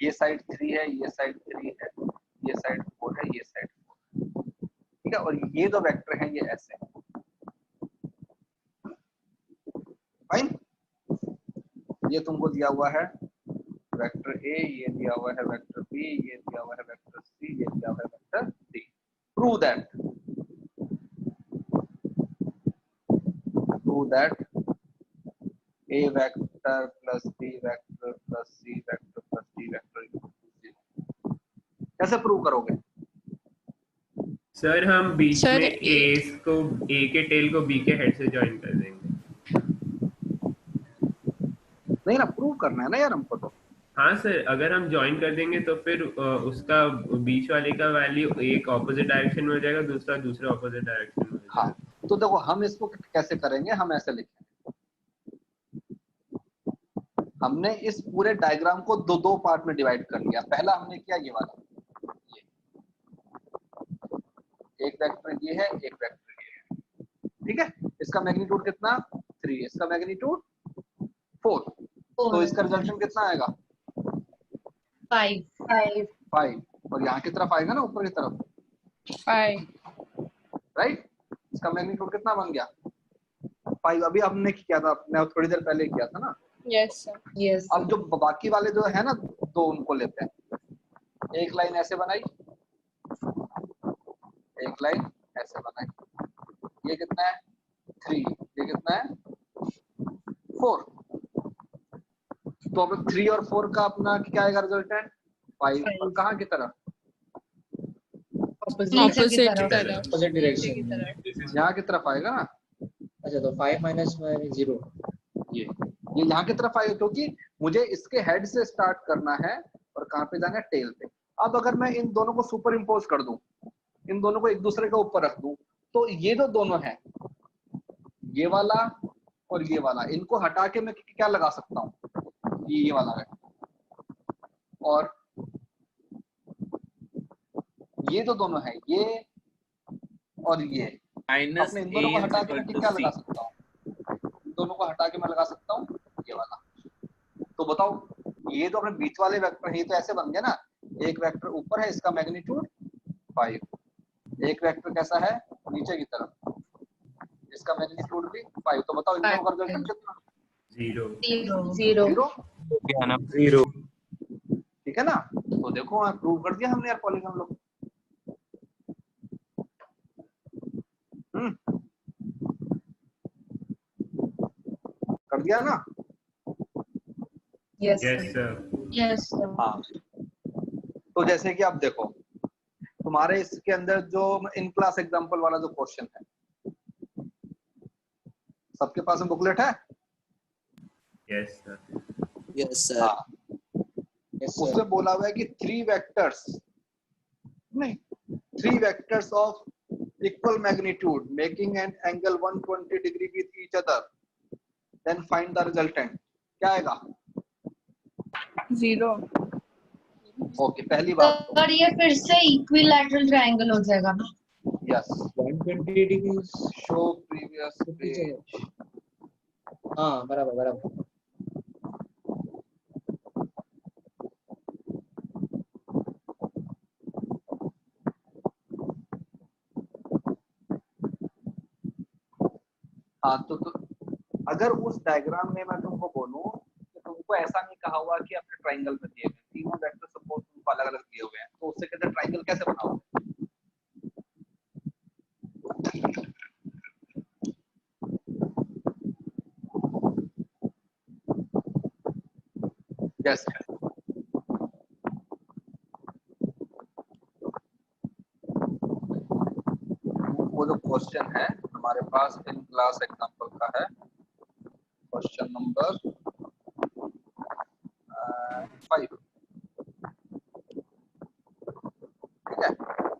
ये साइड 3 है, ये साइड 3 है, ये साइड 4 है, ये साइड 4, ठीक है, और ये दो वेक्टर हैं ये ऐसे, फाइन। ये तुमको दिया हुआ है वेक्टर ए, ये दिया हुआ है वेक्टर बी, ये दिया हुआ है वेक्टर सी, ये दिया हुआ है vector D. Prove that A vector plus B vector plus C vector plus D vector equal to 0। कैसे प्रूव करोगे? सर हम बीच सर, में ए के टेल को बी के हेड से ज्वाइन कर देंगे। नहीं ना, प्रूव करना है ना यार हमको तो। हाँ सर, अगर हम ज्वाइन कर देंगे तो फिर उसका बीच वाले का वैल्यू एक ऑपोजिट डायरेक्शन में हो जाएगा, दूसरा दूसरे ऑपोजिट डायरेक्शन में हो जाएगा। हाँ, तो देखो हम इसको कैसे करेंगे, हम ऐसे लिखेंगे। हमने इस पूरे डायग्राम को दो पार्ट में डिवाइड कर लिया। पहला हमने किया ये वाला, ये एक वेक्टर ये है, एक वेक्टर ये है, ठीक है। इसका मैग्नीट्यूड कितना 3, इसका मैग्नीट्यूड 4, तो इसका रिजल्टेंट कितना आएगा 5, और यहाँ की तरफ आएगा ना ऊपर की तरफ 5, राइट। इसका मैग्नीट्यूड कितना बन गया 5। अभी हमने किया था, मैं थोड़ी देर पहले किया था ना। Yes sir. अब जो बाकी वाले जो है ना दो, उनको लेते हैं। एक लाइन ऐसे बनाई, एक लाइन ऐसे बनाई, ये कितना है 3, ये कितना है 4। तो अब 3 और 4 का अपना क्या आएगा रिजल्टेंट 5, और कहाँ की तरफ ऑपोजिट तरफ। Opposite direction. यहाँ की तरफ आएगा ना। अच्छा, तो 5 माइनस 0 ये यहाँ की तरफ आएगा, क्योंकि मुझे इसके हेड से स्टार्ट करना है और कहाँ पे जाना है टेल पे। अब अगर मैं इन दोनों को सुपर इम्पोज कर दूं, इन दोनों को एक दूसरे के ऊपर रख दूं, तो ये जो दोनों हैं, ये वाला और ये वाला, इनको हटा के मैं क्या लगा सकता हूँ, ये वाला है, और ये जो दोनों है ये और ये, अपने इन दोनों को हटा के मैं क्या लगा सकता हूँ, इन दोनों को हटा के मैं लगा सकता हूँ ये वाला। तो बताओ, ये तो अपने बीच वाले वेक्टर, ये तो ऐसे बन गया ना, एक वेक्टर ऊपर है, इसका मैग्नीट्यूड 5, एक वेक्टर कैसा है नीचे की तरफ, इसका मैग्नीट्यूड भी 5। तो बताओ इन दोनों का रिजल्टेंट कितना 0 ठीक है ना। तो देखो प्रूव कर दिया हमने यार पॉलीगॉन लोग। कर दिया ना। Yes sir. हाँ, तो जैसे कि आप देखो, तुम्हारे इसके अंदर जो इन क्लास एग्जांपल वाला जो क्वेश्चन है, सबके पास में बुकलेट है? Yes sir. हाँ, उसमें बोला हुआ है कि 3 vectors of equal magnitude making an angle 120 degree with each other, then find the resultant. क्या आएगा 0। ओके, पहली बात और ये फिर से इक्विलैटरल ट्रायंगल हो जाएगा ना। Yes 120 degree show previous page. हाँ बराबर बराबर। हाँ तो अगर उस डायग्राम में मैं तुमको बोलूं तो तुमको ऐसा नहीं कहा हुआ कि अपने ट्राइंगल में दिए गए तीनों वेक्टर सपोज तुमको अलग अलग दिए हुए हैं, तो उससे कहते हैं ट्राइंगल कैसे बनाओगे? यस वो जो क्वेश्चन है हमारे पास इन क्लास एग्जांपल का है, क्वेश्चन नंबर 5, ठीक है।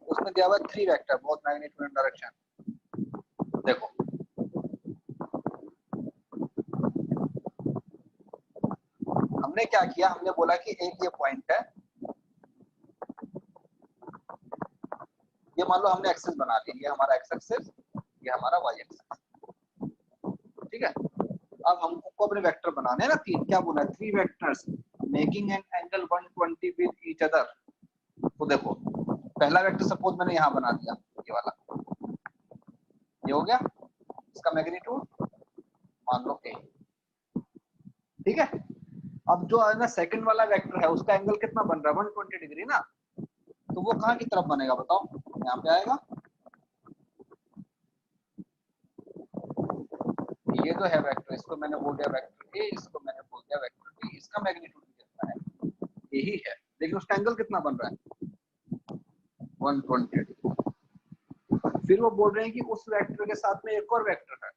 उसमें दिया हुआ 3 vector both magnitude and direction. देखो हमने क्या किया, हमने बोला कि एक ये पॉइंट है, ये मान लो हमने एक्सेस बना लिया, ये हमारा एक्स एक्सेस, ये हमारा वाई एक्सेस, ठीक है। अब हमको अपने वेक्टर बनाने हैं ना 3, क्या बोला 3 vectors making an angle 120 with each other. तो देखो पहला वेक्टर सपोज मैंने यहाँ बना दिया, ये वाला, ये हो गया, इसका मैग्नीट्यूड मान लो a, ठीक है। अब जो है ना सेकंड वाला वेक्टर है उसका एंगल कितना बन रहा है 120 डिग्री ना, तो वो कहाँ की तरफ बनेगा बताओ, यहाँ पे आएगा। ये जो है वेक्टर, इसको मैंने बोल दिया वेक्टर ए, इसको मैंने बोल दिया वेक्टर बी, इसका मैग्नीट्यूड कितना है यही है, लेकिन उसका एंगल कितना बन रहा है 120 डिग्री। फिर वो बोल रहे हैं कि उस वेक्टर के साथ में एक और वेक्टर है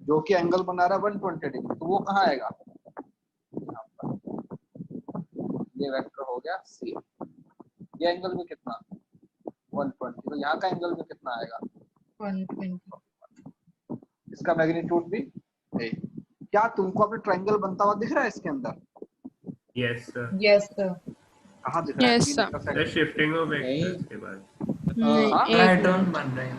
जो कि एंगल बना रहा है 120 डिग्री, तो वो कहाँ आएगा, ये वेक्टर हो गया सी, ये एंगल भी कितना 120, तो यहाँ का एंगल भी कितना आएगा 120। इसका मैग्नीट्यूड भी ए। क्या तुमको अपने ट्रायंगल बनता हुआ दिख रहा है इसके अंदर? Yes sir. Yes sir. कहाँ दिख रहा है? Yes, तीन sir. intersect- shifting of vectors के बाद। नहीं, हाँ? एक पैटर्न बन रहे हैं।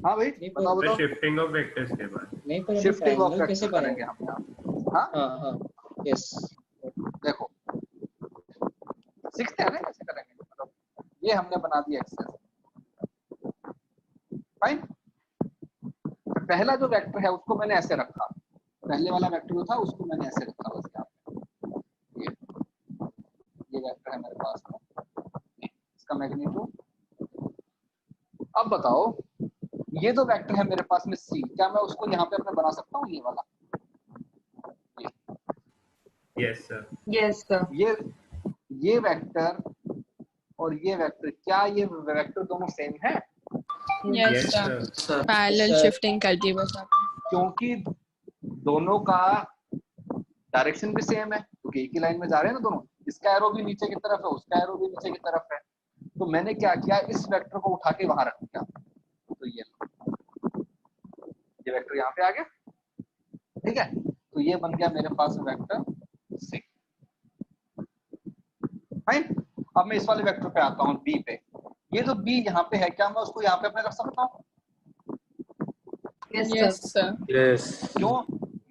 हाँ भाई नहीं, बताओ बताओ। शिफ्टिंग ऑफ वेक्टर्स के बाद। नहीं पर शिफ्टिंग ऑफ ट्रायंगल कैसे वेक्टर बनेंगे? करेंगे हम यहाँ। हाँ हाँ हाँ यस देखो सीखते हैं ना कैसे करेंगे, मतलब ये हमने बना दिया एक्सेस, फाइन। पहला जो वेक्टर है उसको मैंने ऐसे रखा, पहले वाला वेक्टर जो था उसको मैंने ऐसे रखा बस यहाँ पे, ये वेक्टर है मेरे पास में, इसका मैग्नीट्यूड। अब बताओ ये जो वेक्टर है मेरे पास में सी, क्या मैं उसको यहाँ पे अपने बना सकता हूँ ये वाला? Yes sir. Yes sir. ये वेक्टर और ये वेक्टर, क्या ये वेक्टर दोनों सेम है? Yes yes sir, sir. Parallel shifting कर दी बस आपने। क्योंकि दोनों का डायरेक्शन भी सेम है, क्योंकि एक ही लाइन में जा रहे हैं ना दोनों, इसका एरो भी नीचे की तरफ है, उसका एरो भी नीचे की तरफ है, तो मैंने क्या किया इस वेक्टर को उठा के वहां रख दिया, तो ये वेक्टर यहाँ पे आ गया, ठीक है। तो ये बन गया मेरे पास वेक्टर सी, फाइन। अब मैं इस वाले वेक्टर पे आता हूँ बी पे, ये जो बी यहाँ पे है क्या मैं उसको यहाँ पे अपने रख सकता हूँ? Yes sir. यस क्यों?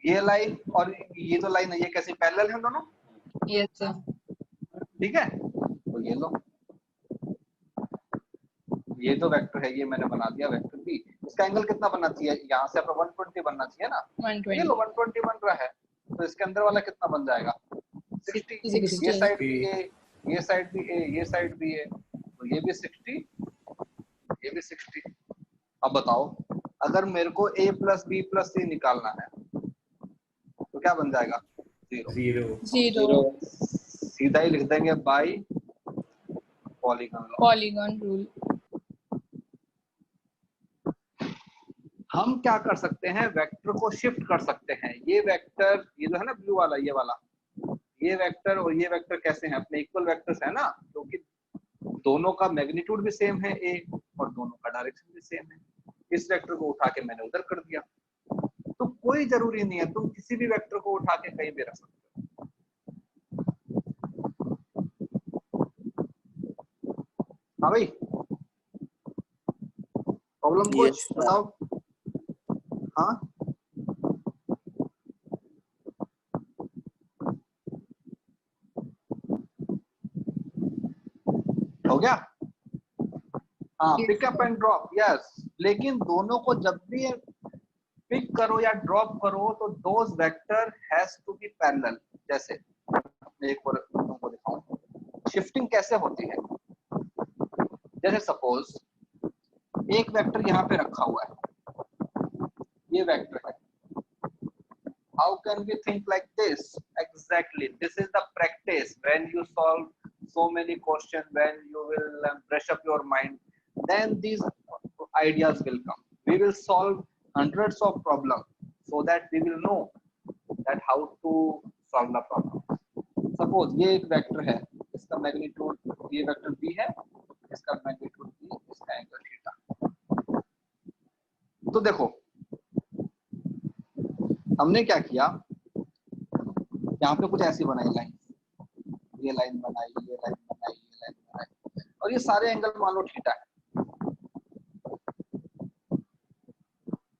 ये लाइन और ये जो लाइन है ये कैसे पैरेलल है दोनों? Yes sir. ठीक है, तो ये लो, ये जो वेक्टर है ये मैंने बना दिया वेक्टर बी, इसका एंगल कितना बनना चाहिए, यहाँ से अपना 120 बनना चाहिए ना, ये 120। लो 120 बन रहा है, तो इसके अंदर वाला कितना बन जाएगा 60। ये साइड भी ए, ये साइड भी ए, ये साइड भी ए, तो ये भी 60, ये भी 60। अब बताओ अगर मेरे को a प्लस बी प्लस सी निकालना है तो क्या बन जाएगा 0। 0 सीधा ही लिख देंगे by polygon law. Polygon rule. हम क्या कर सकते हैं, वेक्टर को शिफ्ट कर सकते हैं। ये वेक्टर, ये जो है ना ब्लू वाला, ये वाला, ये वेक्टर और ये वेक्टर कैसे हैं, अपने इक्वल वेक्टर्स है ना, क्योंकि दोनों का मैग्नीट्यूड भी सेम है ए और दोनों का डायरेक्शन भी सेम है। इस वेक्टर को उठा के मैंने उधर कर दिया, तो कोई जरूरी नहीं है, तुम किसी भी वेक्टर को उठा के कहीं भी रख सकते हो। हाँ भाई प्रॉब्लम कुछ Yes, sir. बताओ। हाँ हो गया। हाँ पिकअप एंड ड्रॉप, यस। लेकिन दोनों को जब भी पिक करो या ड्रॉप करो तो those vector has to be parallel. जैसे एक और तुमको दिखाऊं शिफ्टिंग कैसे होती है। जैसे सपोज एक वेक्टर यहाँ पे रखा हुआ है, ये वेक्टर है। How can we think like this? Exactly. This is the practice. When you solve so many questions, when you will brush up your mind, then these ideas will come. We will solve hundreds of problems so that we will know that how to solve the problem. Suppose ये एक vector है, इसका magnitude, ये vector b है, इसका magnitude b, इसका angle theta. तो देखो हमने क्या किया, यहाँ पे कुछ ऐसी बनाई लाइन, ये लाइन बनाई, ये लाइन बनाई, ये लाइन बनाई, और ये सारे एंगल मान लो थीटा है।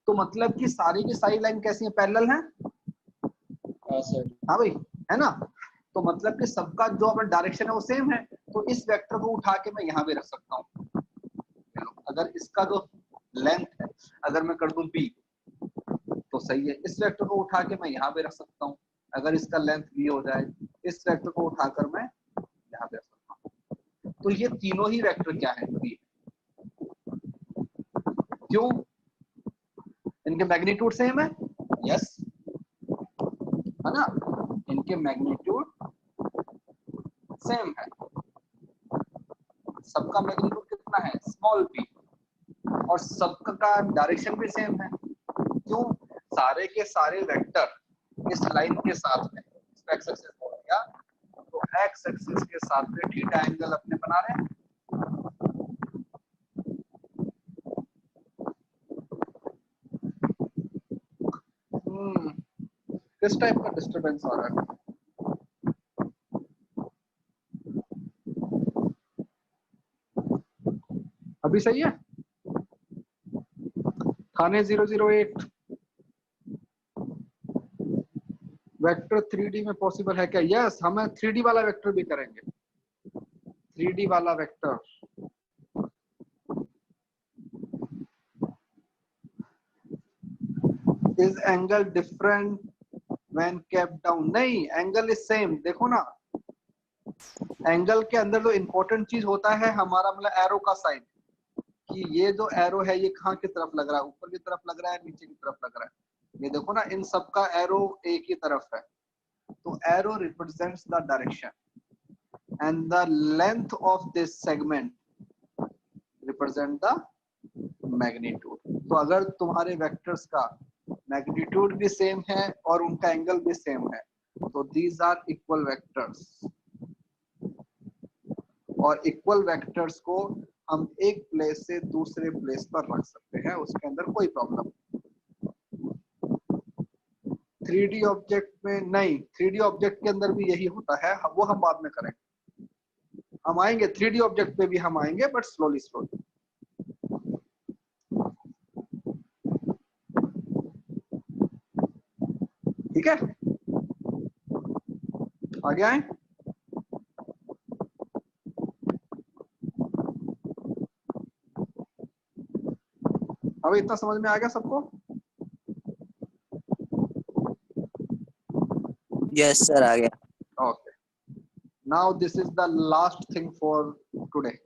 तो मतलब कि सारी की सारी लाइन कैसी है, पैरेलल है। हाँ सर। हाँ भाई, है ना। तो मतलब कि सबका जो अपना डायरेक्शन है वो सेम है। तो इस वेक्टर को उठा के मैं यहाँ भी रख सकता हूँ। अगर इसका जो लेंथ है अगर मैं कर दूं b तो सही है। इस वेक्टर को उठा के मैं यहाँ पे रख सकता हूँ। अगर इसका लेंथ b हो जाए, इस वेक्टर को उठाकर मैं यहाँ पे रख सकता हूँ। तो ये तीनों ही वेक्टर क्या है, b। क्यों? इनके मैग्नीट्यूड सेम है, यस, है ना। इनके मैग्नीट्यूड सेम है, सबका मैग्नीट्यूड कितना है, स्मॉल p, और सबका डायरेक्शन भी सेम है। क्यों? सारे के सारे वेक्टर इस लाइन के साथ में, इसको एक्स एक्सिस बोल दिया, तो एक्स एक्सिस के साथ में थीटा एंगल अपने बना रहे हैं। किस टाइप का डिस्टरबेंस आ रहा है? अभी सही है? थाने 008 वेक्टर 3D में पॉसिबल है क्या? यस, हम 3D वाला वेक्टर भी करेंगे। 3D वाला vector is angle different when kept down? नहीं, एंगल इज सेम। देखो ना, एंगल के अंदर जो इंपॉर्टेंट चीज होता है हमारा मतलब एरो का साइन, कि ये जो एरो है ये कहाँ की तरफ लग रहा है, ऊपर की तरफ लग रहा है, नीचे की तरफ लग रहा है। ये देखो ना, इन सब का एरो एक ही तरफ है। तो arrow represents the direction and the length of this segment represent the magnitude. तो अगर तुम्हारे वेक्टर्स का मैग्नीट्यूड भी सेम है और उनका एंगल भी सेम है तो दीज आर इक्वल वेक्टर्स। और इक्वल वेक्टर्स को हम एक प्लेस से दूसरे प्लेस पर रख सकते हैं, उसके अंदर कोई प्रॉब्लम नहीं। 3D ऑब्जेक्ट में नहीं, 3D ऑब्जेक्ट के अंदर भी यही होता है, वो हम बाद में करेंगे। हम आएंगे 3D ऑब्जेक्ट पे भी हम आएंगे, बट स्लोली स्लोली। ठीक है, आगे आए। अब इतना समझ में आ गया सबको? Yes, sir. आ गया. Okay. Now this is the last thing for today.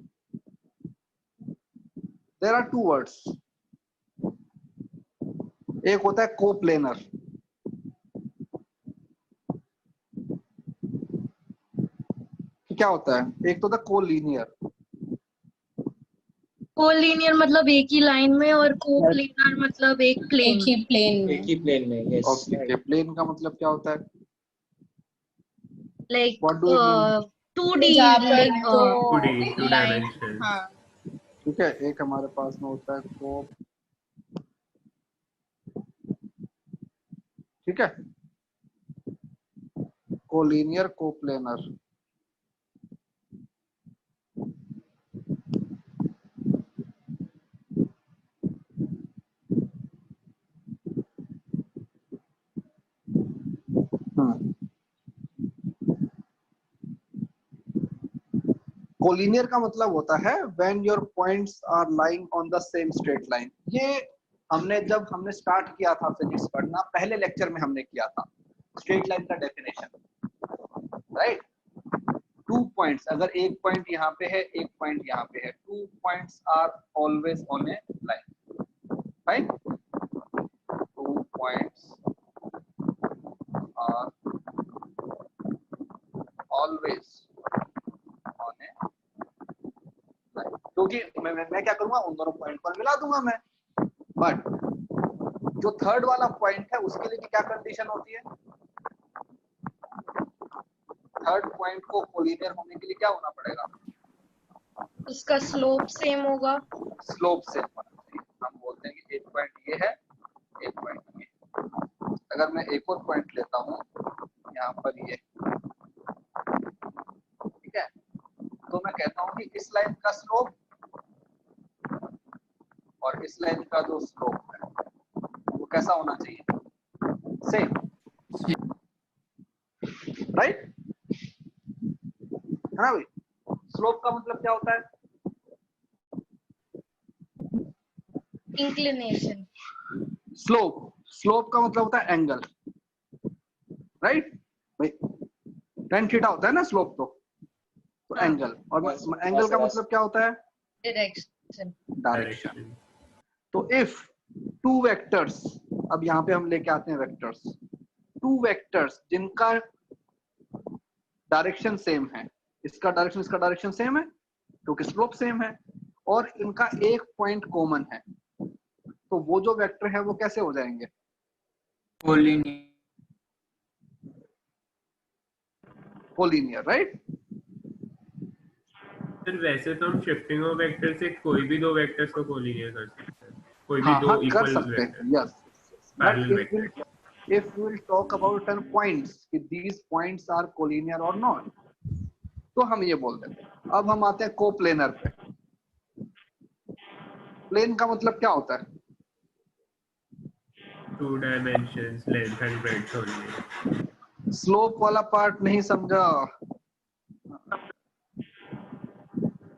There are two words. एक होता है कोप्लेनर। क्या होता है? एक तो होता है कोलिनियर। कोलिनियर मतलब एक ही लाइन में, और कोप्लेनर मतलब एक प्लेन। एक ही प्लेन एक में. ही प्लेन में, यस। ओके, प्लेन का मतलब क्या होता है? Like What do you mean? 2D जहाँ पर like, दो 2 लाइन. dimensions. हाँ. ठीक है, एक हमारे पास में होता है को, ठीक है, कोलिनियर, कोप्लेनर। कोलिनियर का मतलब होता है when your points are lying on the same straight line. ये जब हमने स्टार्ट किया था फिजिक्स पढ़ना, पहले लेक्चर में हमने किया था स्ट्रेट लाइन का डेफिनेशन, राइट। 2 पॉइंट्स, अगर एक पॉइंट यहाँ पे है, एक पॉइंट यहाँ पे है, 2 points are always on a line, right. 2 points are always on a line, क्योंकि मैं क्या करूंगा, उन दोनों पॉइंट पर मिला दूंगा मैं। बट जो थर्ड वाला पॉइंट है उसके लिए क्या कंडीशन होती है, थर्ड पॉइंट को कोलिनियर होने के लिए क्या होना पड़ेगा, उसका स्लोप सेम होगा। स्लोप सेम होना चाहिए। हम बोलते हैं कि एक पॉइंट ये है, एक पॉइंट ये। अगर मैं एक और पॉइंट लेता हूँ यहाँ पर ये, ठीक है, तो मैं कहता हूँ कि इस लाइन का स्लोप और इस लाइन का जो स्लोप है वो कैसा होना चाहिए, सेम, राइट, है ना भाई। स्लोप का मतलब क्या होता है, इंक्लिनेशन। स्लोप का मतलब होता है एंगल, राइट भाई। tan थीटा होता है ना स्लोप, तो एंगल, और एंगल का मतलब क्या होता है, डायरेक्शन। तो इफ 2 वेक्टर्स, अब यहाँ पे हम लेके आते हैं वेक्टर्स, 2 वेक्टर्स जिनका डायरेक्शन सेम है, इसका डायरेक्शन सेम है क्योंकि स्लोप सेम है, और इनका एक पॉइंट कॉमन है, तो वो जो वेक्टर है वो कैसे हो जाएंगे, कोलिनियर, राइट। फिर वैसे तो हम शिफ्टिंग ऑफ वेक्टर से कोई भी 2 वेक्टर्स को कोलिनियर कर सकते हैं, कोई भी हाँ, 2 हाँ, कर इक्वल सकते हैं, vector, yes. Parallel vector. If we will talk about 10 points, कि these points are collinear or not, तो हम ये बोल देते हैं। अब हम आते हैं कोप्लेनर पे। प्लेन का मतलब क्या होता है, 2 dimensions, length and breadth only. Slope वाला पार्ट नहीं समझा।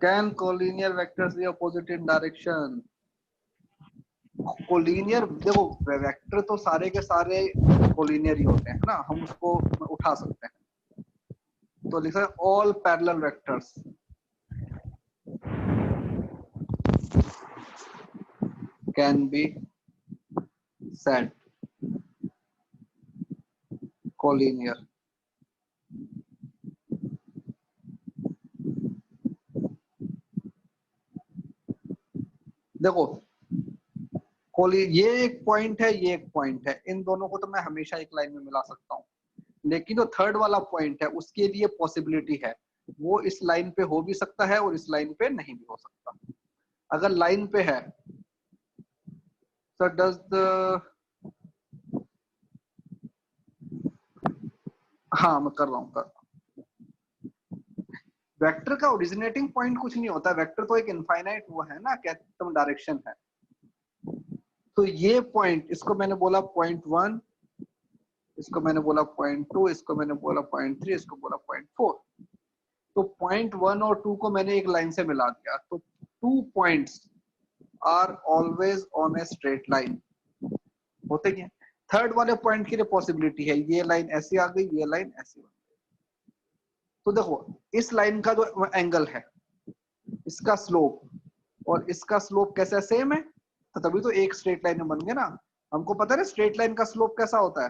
Can collinear vectors be opposite in direction? Collinear, देखो वेक्टर तो सारे के सारे कोलिनियर ही होते हैं ना, हम उसको उठा सकते हैं, तो लिखा है all parallel vectors can be said collinear. देखो ये एक पॉइंट है, ये एक पॉइंट है, इन दोनों को तो मैं हमेशा एक लाइन में मिला सकता हूँ, लेकिन जो थर्ड वाला पॉइंट है उसके लिए पॉसिबिलिटी है, वो इस लाइन पे हो भी सकता है और इस लाइन पे नहीं भी हो सकता। अगर लाइन पे है, so does the, हाँ मैं कर रहा हूँ, वेक्टर का ओरिजिनेटिंग पॉइंट कुछ नहीं होता, वेक्टर तो एक इनफाइनाइट वो है ना, क्या तुम डायरेक्शन है। तो ये पॉइंट, इसको मैंने बोला पॉइंट 1, इसको मैंने बोला पॉइंट 2, इसको मैंने बोला पॉइंट 3, इसको बोला पॉइंट 4। तो पॉइंट 1 और 2 को मैंने एक लाइन से मिला दिया, तो 2 points are always on a straight line, होते क्या। थर्ड वाले पॉइंट के लिए पॉसिबिलिटी है, ये लाइन ऐसी आ गई, ये लाइन ऐसी आ गई। तो देखो इस लाइन का जो एंगल है, इसका स्लोप और इसका स्लोप कैसा सेम है, तो तभी तो एक स्ट्रेट लाइन में बन गया ना। हमको पता है ना स्ट्रेट लाइन का स्लोप कैसा होता है,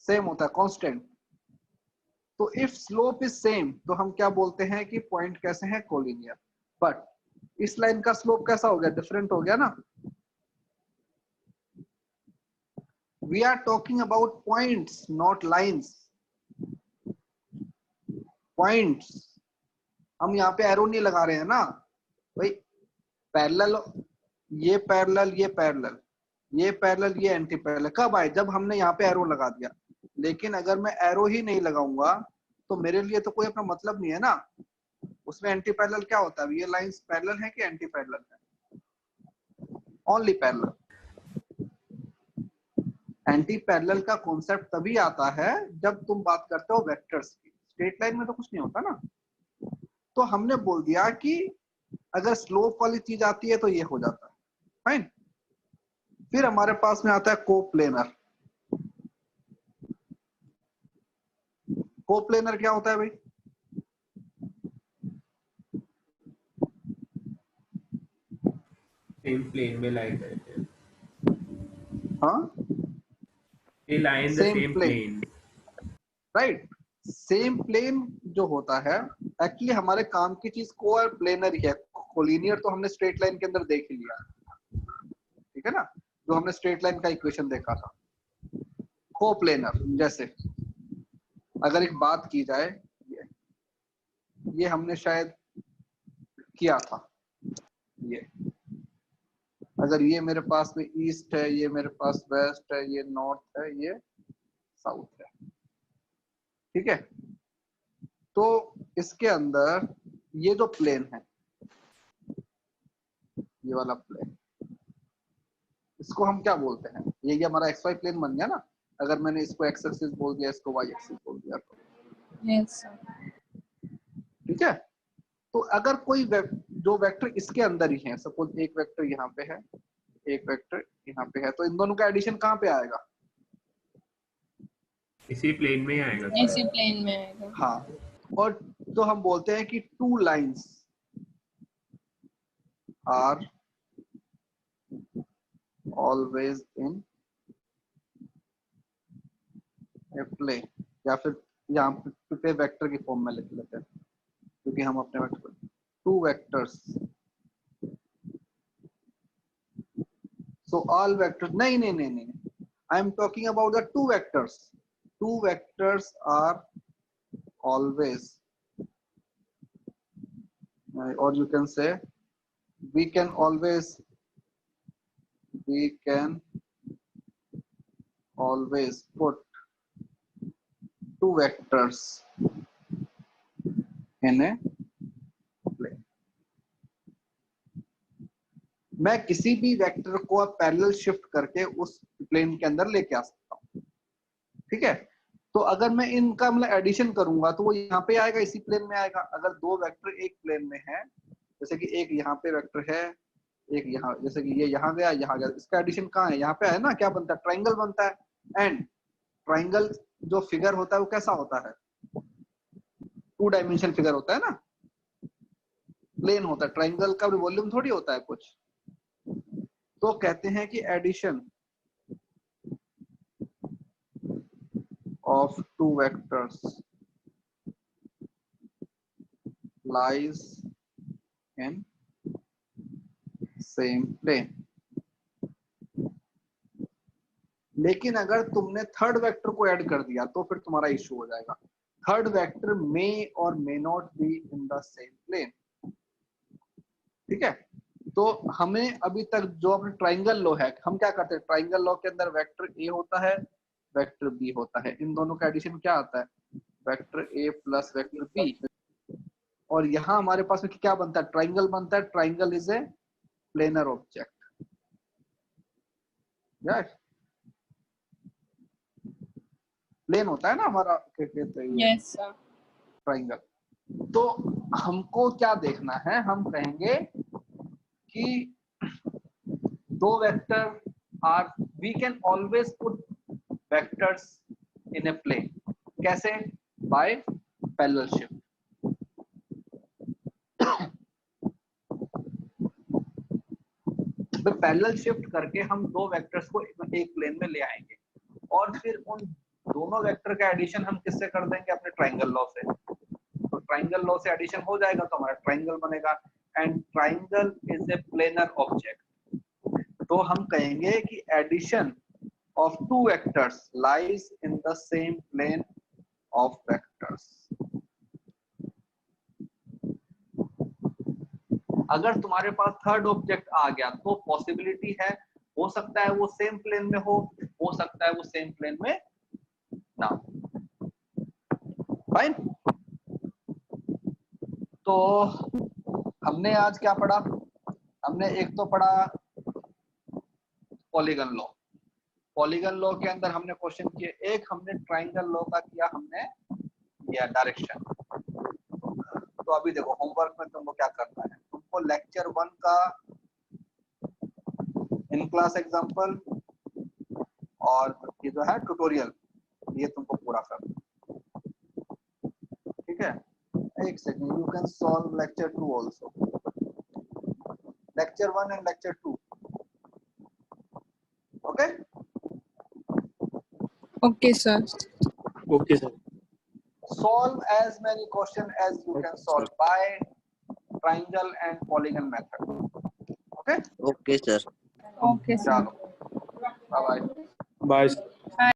सेम होता है, कांस्टेंट। तो इफ स्लोप इज सेम तो हम क्या बोलते हैं कि पॉइंट कैसे हैं, कोलिनियर। बट इस लाइन का स्लोप कैसा हो गया, डिफरेंट हो गया ना। We are talking about points not lines, points. हम यहाँ पे एरो नहीं लगा रहे हैं ना भाई, पैरेलल, ये पैरेलल, ये पैरेलल, ये पैरेलल, ये एंटी पैरेलल कब आए, जब हमने यहाँ पे एरो लगा दिया। लेकिन अगर मैं एरो ही नहीं लगाऊंगा तो मेरे लिए तो कोई अपना मतलब नहीं है ना। उसमें एंटी पैरेलल क्या होता है, ये लाइंस पैरेलल है कि एंटी पैरेलल है, ओनली पैरेलल। एंटी पैरेलल का कॉन्सेप्ट तभी आता है जब तुम बात करते हो वेक्टर्स की। स्ट्रेट लाइन में तो कुछ नहीं होता ना। तो हमने बोल दिया कि अगर स्लोप वाली चीज आती है तो ये हो जाता है, फाइन। फिर हमारे पास में आता है कोप्लेनर। कोप्लेनर क्या होता है भाई? सेम प्लेन में लाई करते हैं। हाँ, ये line the same same plane, plane. Right. Same plane जो होता है एक्चुअली हमारे काम की चीज को प्लेनर ही है। कोलिनियर तो हमने स्ट्रेट लाइन के अंदर देख ही लिया, ठीक है ना, जो हमने स्ट्रेट लाइन का इक्वेशन देखा था। कोप्लेनर जैसे अगर एक बात की जाए, ये हमने शायद किया था, ये अगर ये मेरे पास में ईस्ट है, ये मेरे पास वेस्ट है, ये नॉर्थ है, ये साउथ है, ठीक है। तो इसके अंदर ये जो प्लेन है, ये वाला प्लेन, इसको हम क्या बोलते हैं? ये हमारा एक्स वाई प्लेन बन गया ना। अगर मैंने इसको एक्स एक्सिस बोल दिया, इसको वाई एक्सिस बोल दिया तो, यस ठीक है। तो अगर कोई जो वेक्टर इसके अंदर ही है, सपोज एक वेक्टर यहाँ पे है, एक वेक्टर यहाँ पे है, तो इन दोनों का एडिशन कहाँ पे आएगा? इसी प्लेन में ही आएगा। इसी प्लेन में आएगा। हाँ, और तो हम बोलते हैं कि two lines are always in a plane, या फिर यहाँ पे वेक्टर की फॉर्म में लिख लेते हैं क्योंकि हम अपने vector, two vectors, so all vectors, नहीं, I am talking about the two vectors are always, or you can say we can always put two vectors in a plane. मैं किसी भी वेक्टर को पैरेलल शिफ्ट करके उस plane के अंदर लेके आ सकता हूँ, ठीक है। तो अगर मैं इनका मतलब एडिशन करूंगा तो वो यहाँ पे आएगा, इसी प्लेन में आएगा। अगर दो वेक्टर एक प्लेन में है, जैसे कि एक यहाँ पे वेक्टर है, एक यहाँ, जैसे कि ये यहाँ गया, यहाँ गया, इसका एडिशन कहाँ है? यहाँ पे है ना। क्या बनता है? ट्राइंगल बनता है। एंड ट्राइंगल जो फिगर होता है वो कैसा होता है? 2 डायमेंशन फिगर होता है ना, प्लेन होता है। ट्राइंगल का वॉल्यूम थोड़ी होता है कुछ। तो कहते हैं कि addition of two vectors lies in same plane. लेकिन अगर तुमने थर्ड वेक्टर को ऐड कर दिया तो फिर तुम्हारा इश्यू हो जाएगा। थर्ड वेक्टर मे और may not be in the same plane, ठीक है। तो हमें अभी तक जो अपने ट्राइंगल लॉ है, हम क्या करते हैं? ट्राइंगल लॉ के अंदर वेक्टर ए होता है, वेक्टर बी होता है, इन दोनों का एडिशन क्या आता है? Vector A plus vector B. और यहाँ हमारे पास में क्या बनता है? ट्राइंगल बनता है। Triangle is a planar object, yes. Plane होता है ना हमारा, क्या कहते हैं? Yes sir. ट्राइंगल। तो हमको क्या देखना है? हम कहेंगे कि दो vector are, we can always put vectors in a plane. कैसे? By parallel shift. Parallel shift करके हम दो वेक्टर्स को एक प्लेन में ले आएंगे और फिर उन दोनों वेक्टर का एडिशन हम किससे कर देंगे? अपने ट्राइंगल लॉ से। तो ट्राइंगल लॉ से एडिशन हो जाएगा तो हमारा ट्राइंगल बनेगा। And triangle is a planar object. तो हम कहेंगे कि addition of two vectors lies in the same plane of vectors. अगर तुम्हारे पास थर्ड ऑब्जेक्ट आ गया तो पॉसिबिलिटी है, हो सकता है वो सेम प्लेन में हो सकता है वो सेम प्लेन में ना हो। फाइन। तो हमने आज क्या पढ़ा? हमने एक तो पढ़ा पॉलीगन लॉ। पॉलीगन लॉ के अंदर हमने क्वेश्चन किए, एक हमने ट्राइंगल लॉ का किया, हमने या डायरेक्शन। तो अभी देखो होमवर्क में तुमको क्या करना है, तुमको लेक्चर 1 का इन क्लास एग्जांपल और ये जो है ट्यूटोरियल, ये तुमको पूरा करना, ठीक है। एक second, you can solve lecture 2 also, lecture 1 and lecture 2, okay. Okay, sir. Okay sir. Solve as many questions as you can solve by triangle and polygon method, okay. Okay, sir. Okay, sir. चलो, bye bye. Bye.